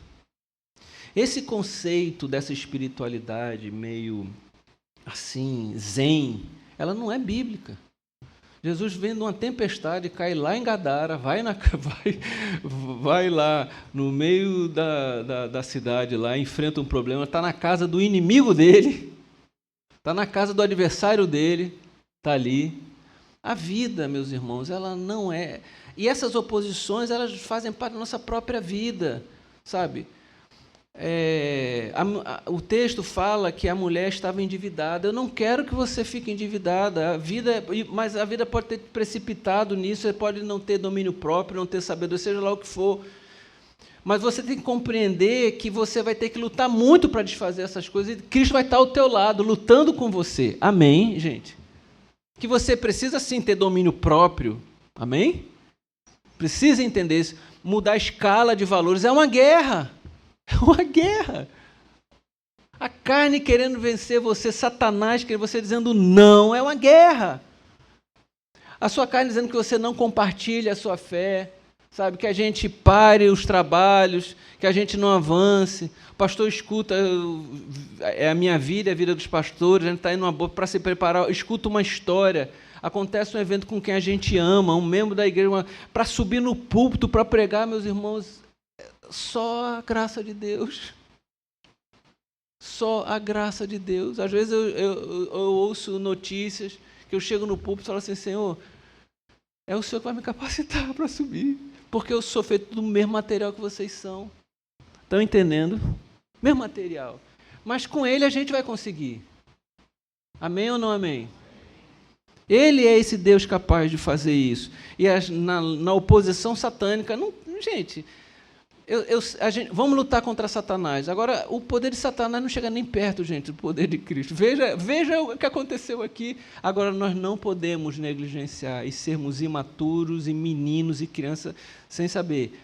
Speaker 1: Esse conceito dessa espiritualidade meio assim, zen, ela não é bíblica. Jesus vem numa tempestade, cai lá em Gadara, vai lá no meio da cidade, lá enfrenta um problema, está na casa do inimigo dele, está na casa do adversário dele, está ali. A vida, meus irmãos, ela não é... E essas oposições, elas fazem parte da nossa própria vida, sabe? O texto fala que a mulher estava endividada. Eu não quero que você fique endividada. Mas a vida pode ter precipitado nisso, você pode não ter domínio próprio, não ter sabedoria, seja lá o que for. Mas você tem que compreender que você vai ter que lutar muito para desfazer essas coisas, e Cristo vai estar ao teu lado, lutando com você. Amém, gente? Que você precisa, sim, ter domínio próprio. Amém? Precisa entender isso. Mudar a escala de valores é uma guerra. É uma guerra. A carne querendo vencer você, Satanás querendo você dizendo não, é uma guerra. A sua carne dizendo que você não compartilha a sua fé, sabe, que a gente pare os trabalhos, que a gente não avance. O pastor escuta, é a minha vida, é a vida dos pastores, a gente está indo para se preparar, escuta uma história, acontece um evento com quem a gente ama, um membro da igreja, para subir no púlpito, para pregar, meus irmãos, só a graça de Deus. Só a graça de Deus. Às vezes eu ouço notícias que eu chego no púlpito e falo assim, Senhor, é o Senhor que vai me capacitar para subir, porque eu sou feito do mesmo material que vocês são. Estão entendendo? Mesmo material. Mas com Ele a gente vai conseguir. Amém ou não amém? Ele é esse Deus capaz de fazer isso. E na oposição satânica, não, gente... vamos lutar contra Satanás. Agora, o poder de Satanás não chega nem perto, gente, do poder de Cristo. Veja o que aconteceu aqui. Agora, nós não podemos negligenciar e sermos imaturos e meninos e crianças sem saber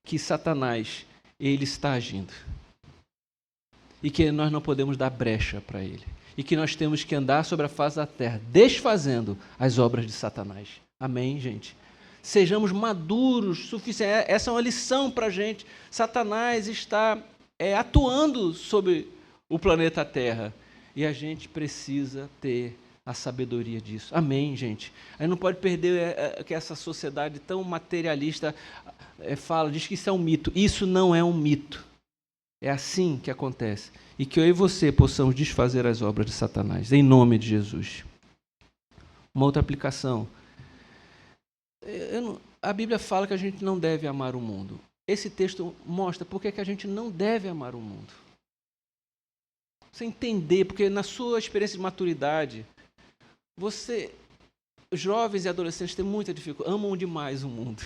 Speaker 1: que Satanás, ele está agindo. E que nós não podemos dar brecha para ele. E que nós temos que andar sobre a face da terra, desfazendo as obras de Satanás. Amém, gente? Sejamos maduros, suficientes. Essa é uma lição para a gente. Satanás está atuando sobre o planeta Terra e a gente precisa ter a sabedoria disso. Amém, gente? A gente não pode perder que essa sociedade tão materialista diz que isso é um mito. Isso não é um mito. É assim que acontece. E que eu e você possamos desfazer as obras de Satanás, em nome de Jesus. Uma outra aplicação. A Bíblia fala que a gente não deve amar o mundo. Esse texto mostra por que a gente não deve amar o mundo. Você entender, porque na sua experiência de maturidade, jovens e adolescentes têm muita dificuldade, amam demais o mundo,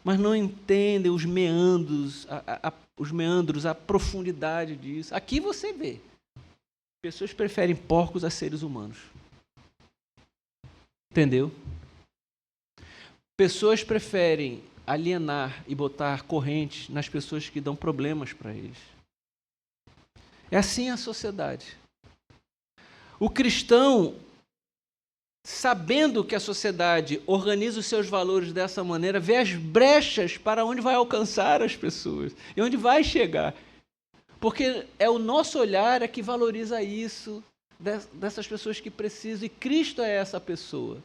Speaker 1: mas não entendem os meandros, a profundidade disso. Aqui você vê, pessoas preferem porcos a seres humanos. Entendeu? Pessoas preferem alienar e botar correntes nas pessoas que dão problemas para eles. É assim a sociedade. O cristão, sabendo que a sociedade organiza os seus valores dessa maneira, vê as brechas para onde vai alcançar as pessoas e onde vai chegar. Porque é o nosso olhar que valoriza isso, dessas pessoas que precisam, e Cristo é essa pessoa.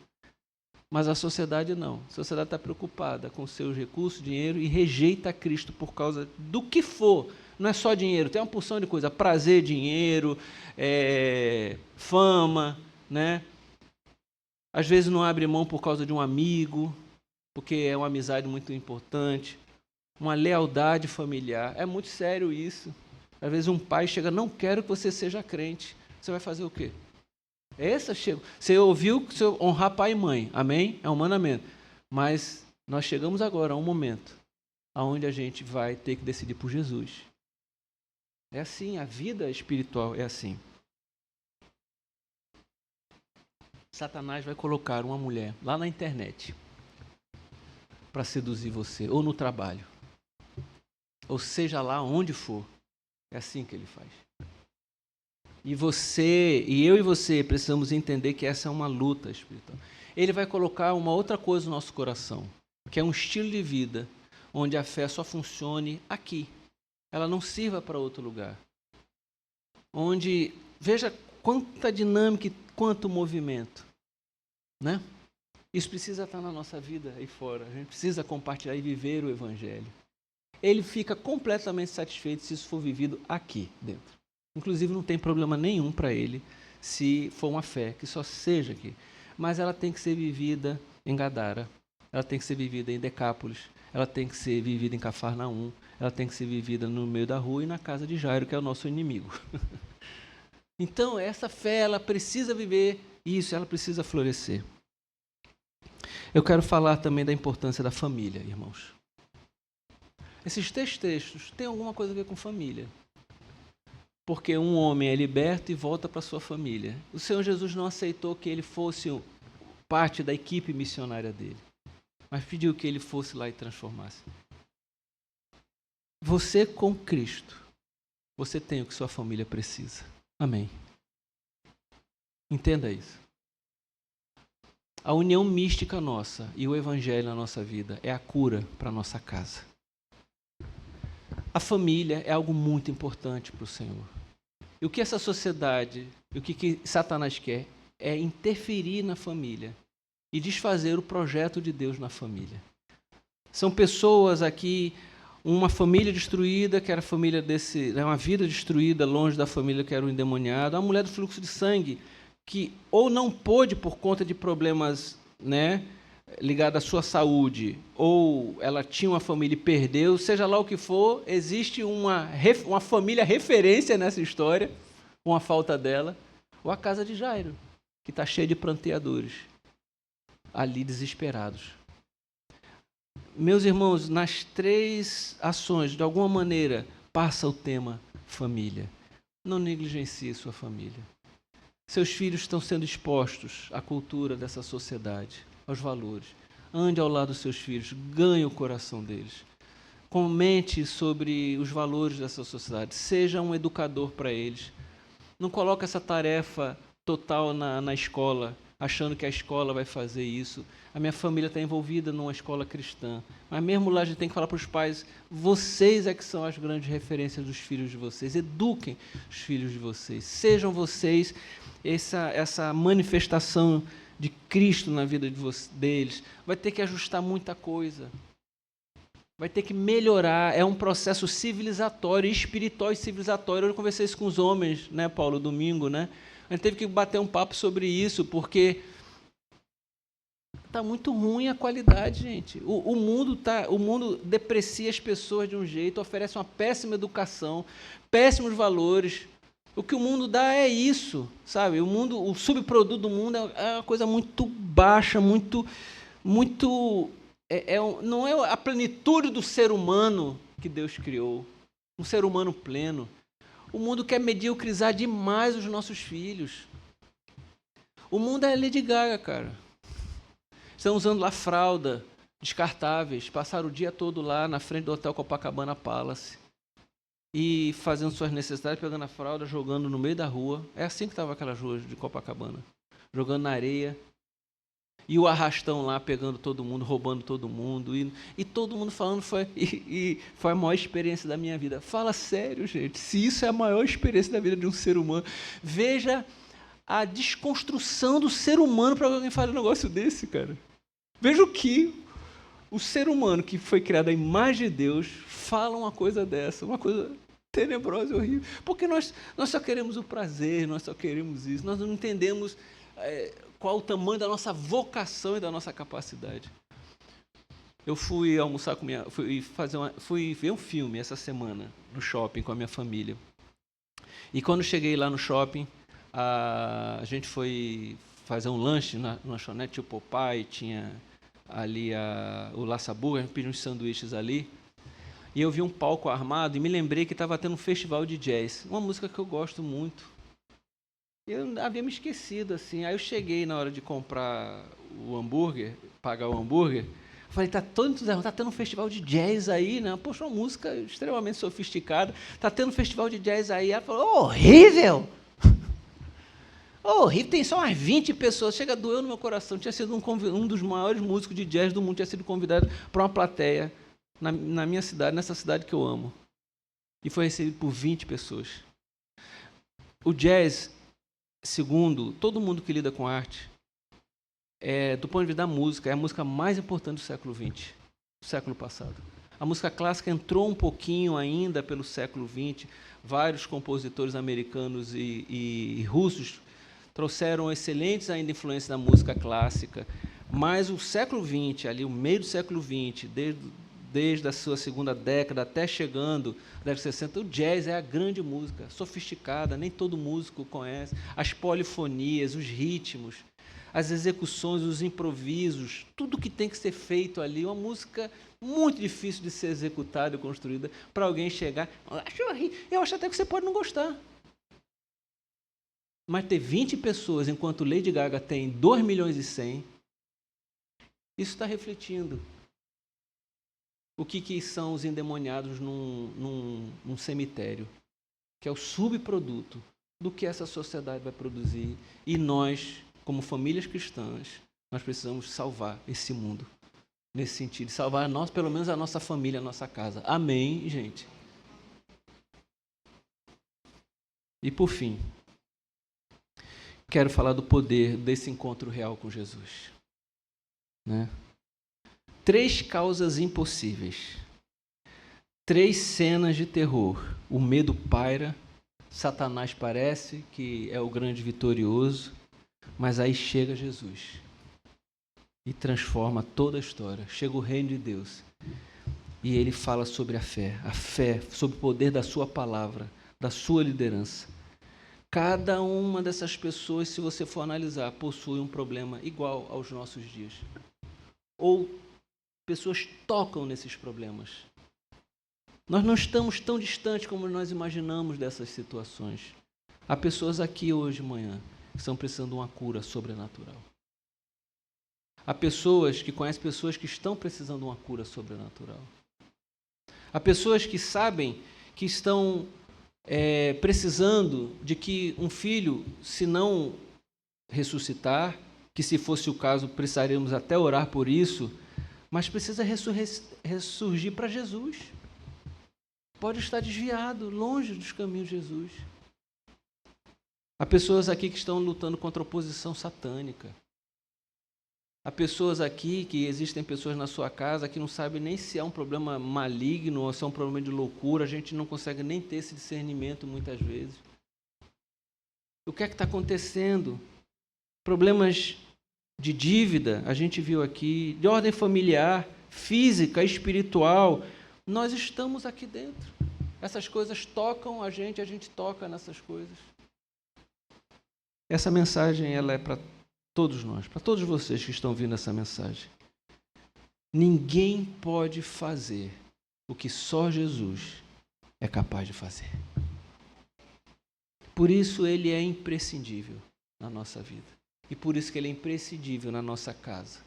Speaker 1: Mas a sociedade não. A sociedade está preocupada com seus recursos, dinheiro, e rejeita Cristo por causa do que for. Não é só dinheiro, tem uma porção de coisa. Prazer, dinheiro, fama, né? Às vezes não abre mão por causa de um amigo, porque é uma amizade muito importante. Uma lealdade familiar. É muito sério isso. Às vezes um pai chega, não quero que você seja crente. Você vai fazer o quê? Você ouviu que honrar pai e mãe, amém? É um mandamento. Mas nós chegamos agora a um momento onde a gente vai ter que decidir por Jesus. É assim, a vida espiritual é assim. Satanás vai colocar uma mulher lá na internet para seduzir você, ou no trabalho, ou seja lá onde for. É assim que ele faz. E eu e você precisamos entender que essa é uma luta espiritual. Ele vai colocar uma outra coisa no nosso coração, que é um estilo de vida onde a fé só funcione aqui. Ela não sirva para outro lugar. Onde, veja quanta dinâmica e quanto movimento. Né? Isso precisa estar na nossa vida aí fora. A gente precisa compartilhar e viver o Evangelho. Ele fica completamente satisfeito se isso for vivido aqui dentro. Inclusive, não tem problema nenhum para ele se for uma fé que só seja aqui. mas ela tem que ser vivida em Gadara, ela tem que ser vivida em Decápolis, ela tem que ser vivida em Cafarnaum, ela tem que ser vivida no meio da rua e na casa de Jairo, que é o nosso inimigo. Então, essa fé, ela precisa viver isso, ela precisa florescer. Eu quero falar também da importância da família, irmãos. Esses 3 textos têm alguma coisa a ver com família. Porque um homem é liberto e volta para sua família. O Senhor Jesus não aceitou que ele fosse parte da equipe missionária dele, mas pediu que ele fosse lá e transformasse. Você com Cristo, você tem o que sua família precisa. Amém. Entenda isso. A união mística nossa e o evangelho na nossa vida é a cura para a nossa casa. A família é algo muito importante para o Senhor. E o que essa sociedade, o que Satanás quer, é interferir na família e desfazer o projeto de Deus na família. São pessoas aqui, uma família destruída, que era a família desse, uma vida destruída longe da família que era o endemoniado, uma mulher do fluxo de sangue, que ou não pôde por conta de problemas, ligado à sua saúde, ou ela tinha uma família e perdeu, seja lá o que for, existe uma família referência nessa história, com a falta dela, ou a casa de Jairo, que está cheia de pranteadores, ali desesperados. Meus irmãos, nas 3 ações, de alguma maneira, passa o tema família. Não negligencie sua família. Seus filhos estão sendo expostos à cultura dessa sociedade, aos valores. Ande ao lado dos seus filhos, ganhe o coração deles. Comente sobre os valores dessa sociedade, seja um educador para eles. Não coloque essa tarefa total na escola, achando que a escola vai fazer isso. A minha família está envolvida numa escola cristã, mas mesmo lá a gente tem que falar para os pais, vocês é que são as grandes referências dos filhos de vocês, eduquem os filhos de vocês, sejam vocês essa manifestação de Cristo na vida deles. Vai ter que ajustar muita coisa, vai ter que melhorar, é um processo civilizatório, espiritual e civilizatório. Eu conversei isso com os homens, Paulo, domingo, A gente teve que bater um papo sobre isso, porque está muito ruim a qualidade, gente. O mundo deprecia as pessoas de um jeito, oferece uma péssima educação, péssimos valores. O que o mundo dá é isso, sabe? O subproduto do mundo é uma coisa muito baixa, muito não é a plenitude do ser humano que Deus criou, um ser humano pleno. O mundo quer mediocrizar demais os nossos filhos. O mundo é Lady Gaga, cara. Estão usando lá fralda, descartáveis, passaram o dia todo lá na frente do Hotel Copacabana Palace e fazendo suas necessidades, pegando a fralda, jogando no meio da rua. É assim que estava aquelas ruas de Copacabana, jogando na areia. E o arrastão lá pegando todo mundo, roubando todo mundo. E todo mundo falando, foi a maior experiência da minha vida. Fala sério, gente. Se isso é a maior experiência da vida de um ser humano, veja a desconstrução do ser humano para alguém falar um negócio desse, cara. Veja o que o ser humano que foi criado à imagem de Deus fala uma coisa dessa, uma coisa tenebrosa e horrível. Porque nós só queremos o prazer, nós só queremos isso, nós não entendemos qual o tamanho da nossa vocação e da nossa capacidade. Eu fui almoçar com fui ver um filme essa semana no shopping com a minha família. E quando cheguei lá no shopping, a gente foi fazer um lanche na lanchonete, tinha o Popeye, tinha ali o Laça Burger, a gente pediu uns sanduíches ali. E eu vi um palco armado e me lembrei que estava tendo um festival de jazz, uma música que eu gosto muito. Eu havia me esquecido, assim. Aí eu cheguei na hora de comprar o hambúrguer, pagar o hambúrguer. Falei, tá todo entusiasmado, tá tendo um festival de jazz aí, né? Poxa, uma música extremamente sofisticada. Tá tendo um festival de jazz aí. Ela falou, horrível! Horrível, tem só umas 20 pessoas. Chega, doeu no meu coração. Tinha sido um dos maiores músicos de jazz do mundo, tinha sido convidado para uma plateia na minha cidade, nessa cidade que eu amo. E foi recebido por 20 pessoas. O jazz, segundo todo mundo que lida com arte, do ponto de vista da música, é a música mais importante do século XX, do século passado. A música clássica entrou um pouquinho ainda pelo século XX, vários compositores americanos e russos trouxeram excelentes ainda influências da música clássica, mas o século XX, ali o meio do século XX, desde a sua segunda década até chegando na década de 60, o jazz é a grande música, sofisticada, nem todo músico conhece, as polifonias, os ritmos, as execuções, os improvisos, tudo que tem que ser feito ali, uma música muito difícil de ser executada e construída para alguém chegar, eu acho até que você pode não gostar. Mas ter 20 pessoas, enquanto Lady Gaga tem 2 milhões e 100, isso está refletindo o que são os endemoniados num cemitério, que é o subproduto do que essa sociedade vai produzir. E nós, como famílias cristãs, nós precisamos salvar esse mundo, nesse sentido, salvar pelo menos a nossa família, a nossa casa. Amém, gente? E por fim, quero falar do poder desse encontro real com Jesus. Né? 3 causas impossíveis. 3 cenas de terror. O medo paira, Satanás parece que é o grande vitorioso, mas aí chega Jesus e transforma toda a história. Chega o reino de Deus e ele fala sobre a fé, sobre o poder da sua palavra, da sua liderança. Cada uma dessas pessoas, se você for analisar, possui um problema igual aos nossos dias. Ou pessoas tocam nesses problemas. Nós não estamos tão distantes como nós imaginamos dessas situações. Há pessoas aqui hoje de manhã que estão precisando de uma cura sobrenatural. Há pessoas que conhecem pessoas que estão precisando de uma cura sobrenatural. Há pessoas que sabem que estão precisando de que um filho, se não ressuscitar, que se fosse o caso precisaríamos até orar por isso, mas precisa ressurgir para Jesus. Pode estar desviado, longe dos caminhos de Jesus. Há pessoas aqui que estão lutando contra a oposição satânica. Há pessoas aqui, que existem pessoas na sua casa que não sabem nem se é um problema maligno ou se é um problema de loucura, a gente não consegue nem ter esse discernimento muitas vezes. O que é que está acontecendo? Problemas de dívida, a gente viu aqui, de ordem familiar, física, espiritual, nós estamos aqui dentro. Essas coisas tocam a gente toca nessas coisas. Essa mensagem ela é para todos nós, para todos vocês que estão ouvindo essa mensagem. Ninguém pode fazer o que só Jesus é capaz de fazer. Por isso ele é imprescindível na nossa vida. E por isso que ele é imprescindível na nossa casa.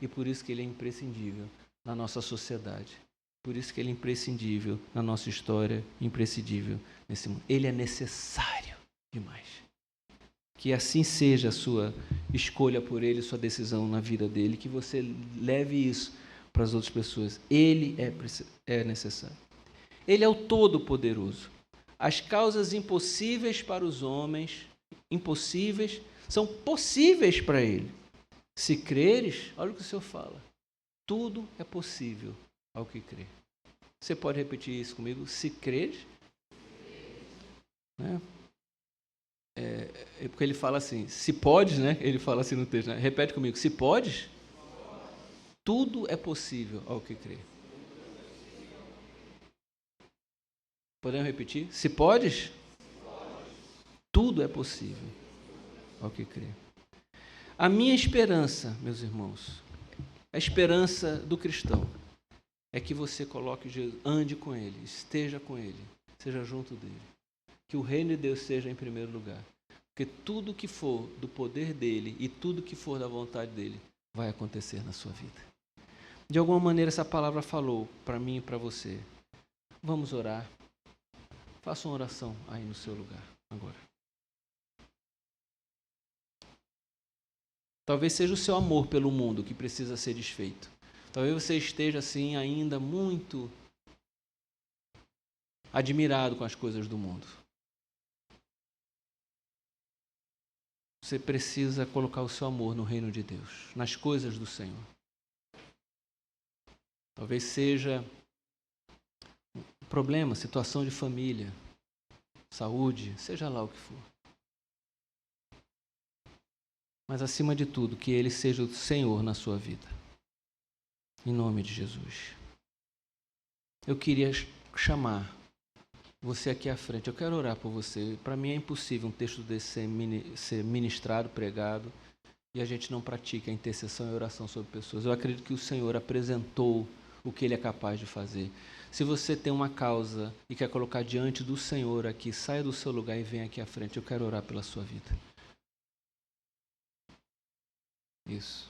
Speaker 1: E por isso que ele é imprescindível na nossa sociedade. Por isso que ele é imprescindível na nossa história, imprescindível nesse mundo. Ele é necessário demais. Que assim seja a sua escolha por ele, sua decisão na vida dele, que você leve isso para as outras pessoas. Ele é necessário. Ele é o Todo-Poderoso. As causas impossíveis para os homens, impossíveis, são possíveis para ele. Se creres, olha o que o Senhor fala, tudo é possível ao que crê. Você pode repetir isso comigo? Se creres, né? Porque ele fala assim, se podes, né? Ele fala assim no texto, né? Repete comigo, se podes, tudo é possível ao que crê. Podemos repetir? Se podes, tudo é possível ao que crê. A minha esperança, meus irmãos, a esperança do cristão, é que você coloque Jesus, ande com ele, esteja com ele, seja junto dele. Que o reino de Deus seja em primeiro lugar. Porque tudo que for do poder dele e tudo que for da vontade dele vai acontecer na sua vida. De alguma maneira essa palavra falou para mim e para você. Vamos orar. Faça uma oração aí no seu lugar agora. Talvez seja o seu amor pelo mundo que precisa ser desfeito. Talvez você esteja assim ainda muito admirado com as coisas do mundo. Você precisa colocar o seu amor no reino de Deus, nas coisas do Senhor. Talvez seja um problema, situação de família, saúde, seja lá o que for. mas acima de tudo, que Ele seja o Senhor na sua vida. Em nome de Jesus. Eu queria chamar você aqui à frente. Eu quero orar por você. Para mim é impossível um texto desse ser ministrado, pregado, e a gente não pratica a intercessão e a oração sobre pessoas. Eu acredito que o Senhor apresentou o que Ele é capaz de fazer. Se você tem uma causa e quer colocar diante do Senhor aqui, saia do seu lugar e venha aqui à frente. Eu quero orar pela sua vida. Isso.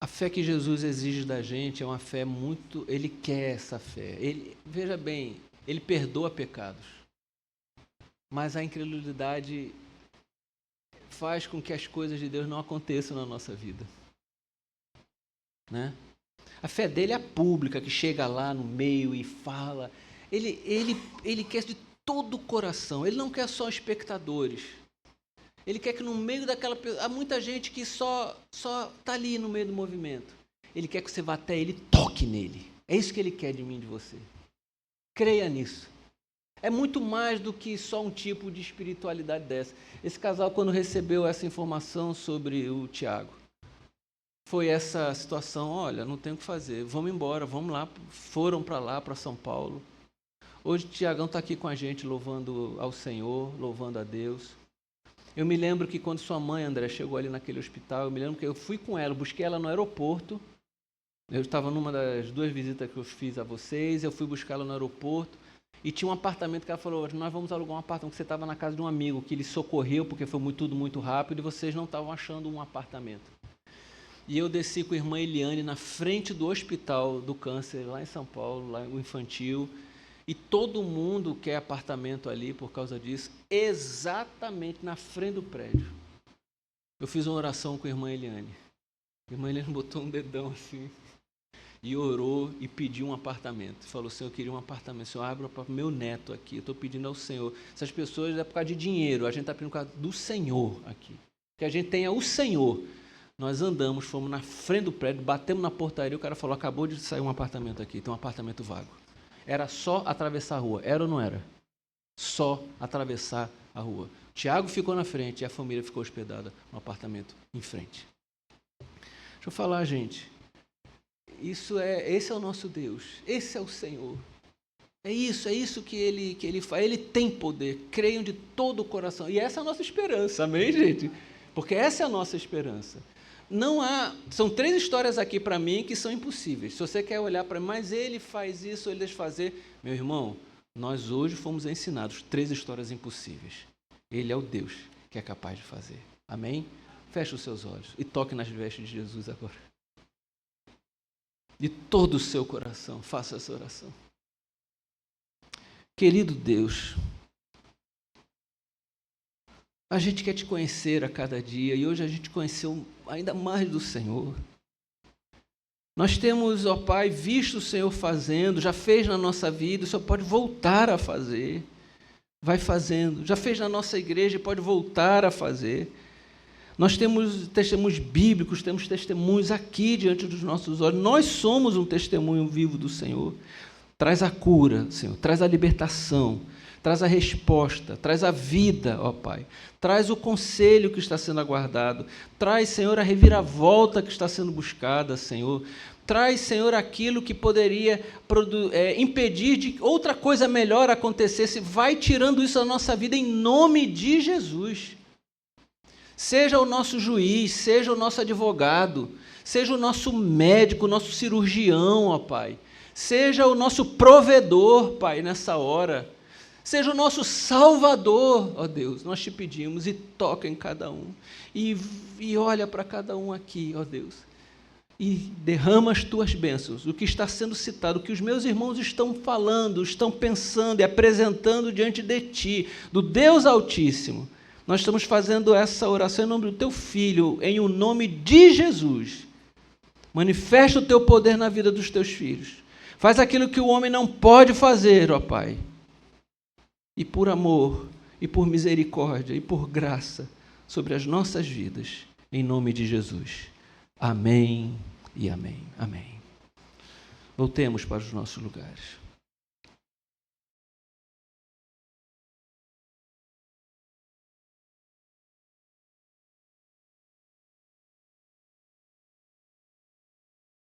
Speaker 1: A fé que Jesus exige da gente é uma fé muito... Ele quer essa fé. Veja bem, Ele perdoa pecados. Mas a incredulidade faz com que as coisas de Deus não aconteçam na nossa vida. Né? A fé dele é a pública, que chega lá no meio e fala. Ele quer de todo o coração. Ele não quer só espectadores. Ele quer que no meio daquela... Há muita gente que só está ali no meio do movimento. Ele quer que você vá até ele e toque nele. É isso que ele quer de mim e de você. Creia nisso. É muito mais do que só um tipo de espiritualidade dessa. Esse casal, quando recebeu essa informação sobre o Tiago, foi essa situação: olha, não tem o que fazer, vamos embora, vamos lá. Foram para lá, para São Paulo. Hoje o Tiagão está aqui com a gente, louvando ao Senhor, louvando a Deus. Eu me lembro que quando sua mãe, André, chegou ali naquele hospital, eu me lembro que eu fui com ela, busquei ela no aeroporto. Eu estava numa das 2 visitas que eu fiz a vocês, eu fui buscar ela no aeroporto e tinha um apartamento que ela falou: nós vamos alugar um apartamento, que você estava na casa de um amigo, que ele socorreu porque foi tudo muito rápido e vocês não estavam achando um apartamento. E eu desci com a irmã Eliane na frente do hospital do câncer, lá em São Paulo, lá o infantil. E todo mundo quer apartamento ali por causa disso, exatamente na frente do prédio. Eu fiz uma oração com a irmã Eliane. A irmã Eliane botou um dedão assim e orou e pediu um apartamento. Falou: Senhor, eu queria um apartamento. Senhor, abra para o meu neto aqui. Eu estou pedindo ao Senhor. Essas pessoas é por causa de dinheiro. A gente está pedindo por causa do Senhor aqui. Que a gente tenha o Senhor. Nós andamos, fomos na frente do prédio, batemos na portaria. O cara falou: acabou de sair um apartamento aqui. Tem um apartamento vago. Era só atravessar a rua. Era ou não era? Só atravessar a rua. Tiago ficou na frente e a família ficou hospedada no apartamento em frente. Deixa eu falar, gente. Esse é o nosso Deus. Esse é o Senhor. É isso que ele faz. Ele tem poder. Creiam de todo o coração. E essa é a nossa esperança. Amém, gente? Porque essa é a nossa esperança. São 3 histórias aqui para mim que são impossíveis. Se você quer olhar para mim, mas ele faz isso, ele deixa fazer. Meu irmão, nós hoje fomos ensinados 3 histórias impossíveis. Ele é o Deus que é capaz de fazer. Amém? Feche os seus olhos e toque nas vestes de Jesus agora. De todo o seu coração, faça essa oração. Querido Deus, a gente quer te conhecer a cada dia e hoje a gente conheceu ainda mais do Senhor. Nós temos, ó Pai, visto o Senhor fazendo, já fez na nossa vida, o Senhor pode voltar a fazer. Vai fazendo. Já fez na nossa igreja e pode voltar a fazer. Nós temos testemunhos bíblicos, temos testemunhos aqui diante dos nossos olhos. Nós somos um testemunho vivo do Senhor. Traz a cura, Senhor, traz a libertação, traz a resposta, traz a vida, ó Pai. Traz o conselho que está sendo aguardado. Traz, Senhor, a reviravolta que está sendo buscada, Senhor. Traz, Senhor, aquilo que poderia impedir de outra coisa melhor acontecesse. Vai tirando isso da nossa vida em nome de Jesus. Seja o nosso juiz, seja o nosso advogado, seja o nosso médico, o nosso cirurgião, ó Pai. Seja o nosso provedor, Pai, nessa hora. Seja o nosso Salvador, ó Deus, nós te pedimos, e toca em cada um. E olha para cada um aqui, ó Deus. E derrama as tuas bênçãos, o que está sendo citado, o que os meus irmãos estão falando, estão pensando e apresentando diante de ti, do Deus Altíssimo. Nós estamos fazendo essa oração em nome do teu Filho, em o nome de Jesus. Manifesta o teu poder na vida dos teus filhos. Faz aquilo que o homem não pode fazer, ó Pai. e por amor, e por misericórdia, e por graça sobre as nossas vidas, em nome de Jesus. Amém e amém. Amém. Voltemos para os nossos lugares.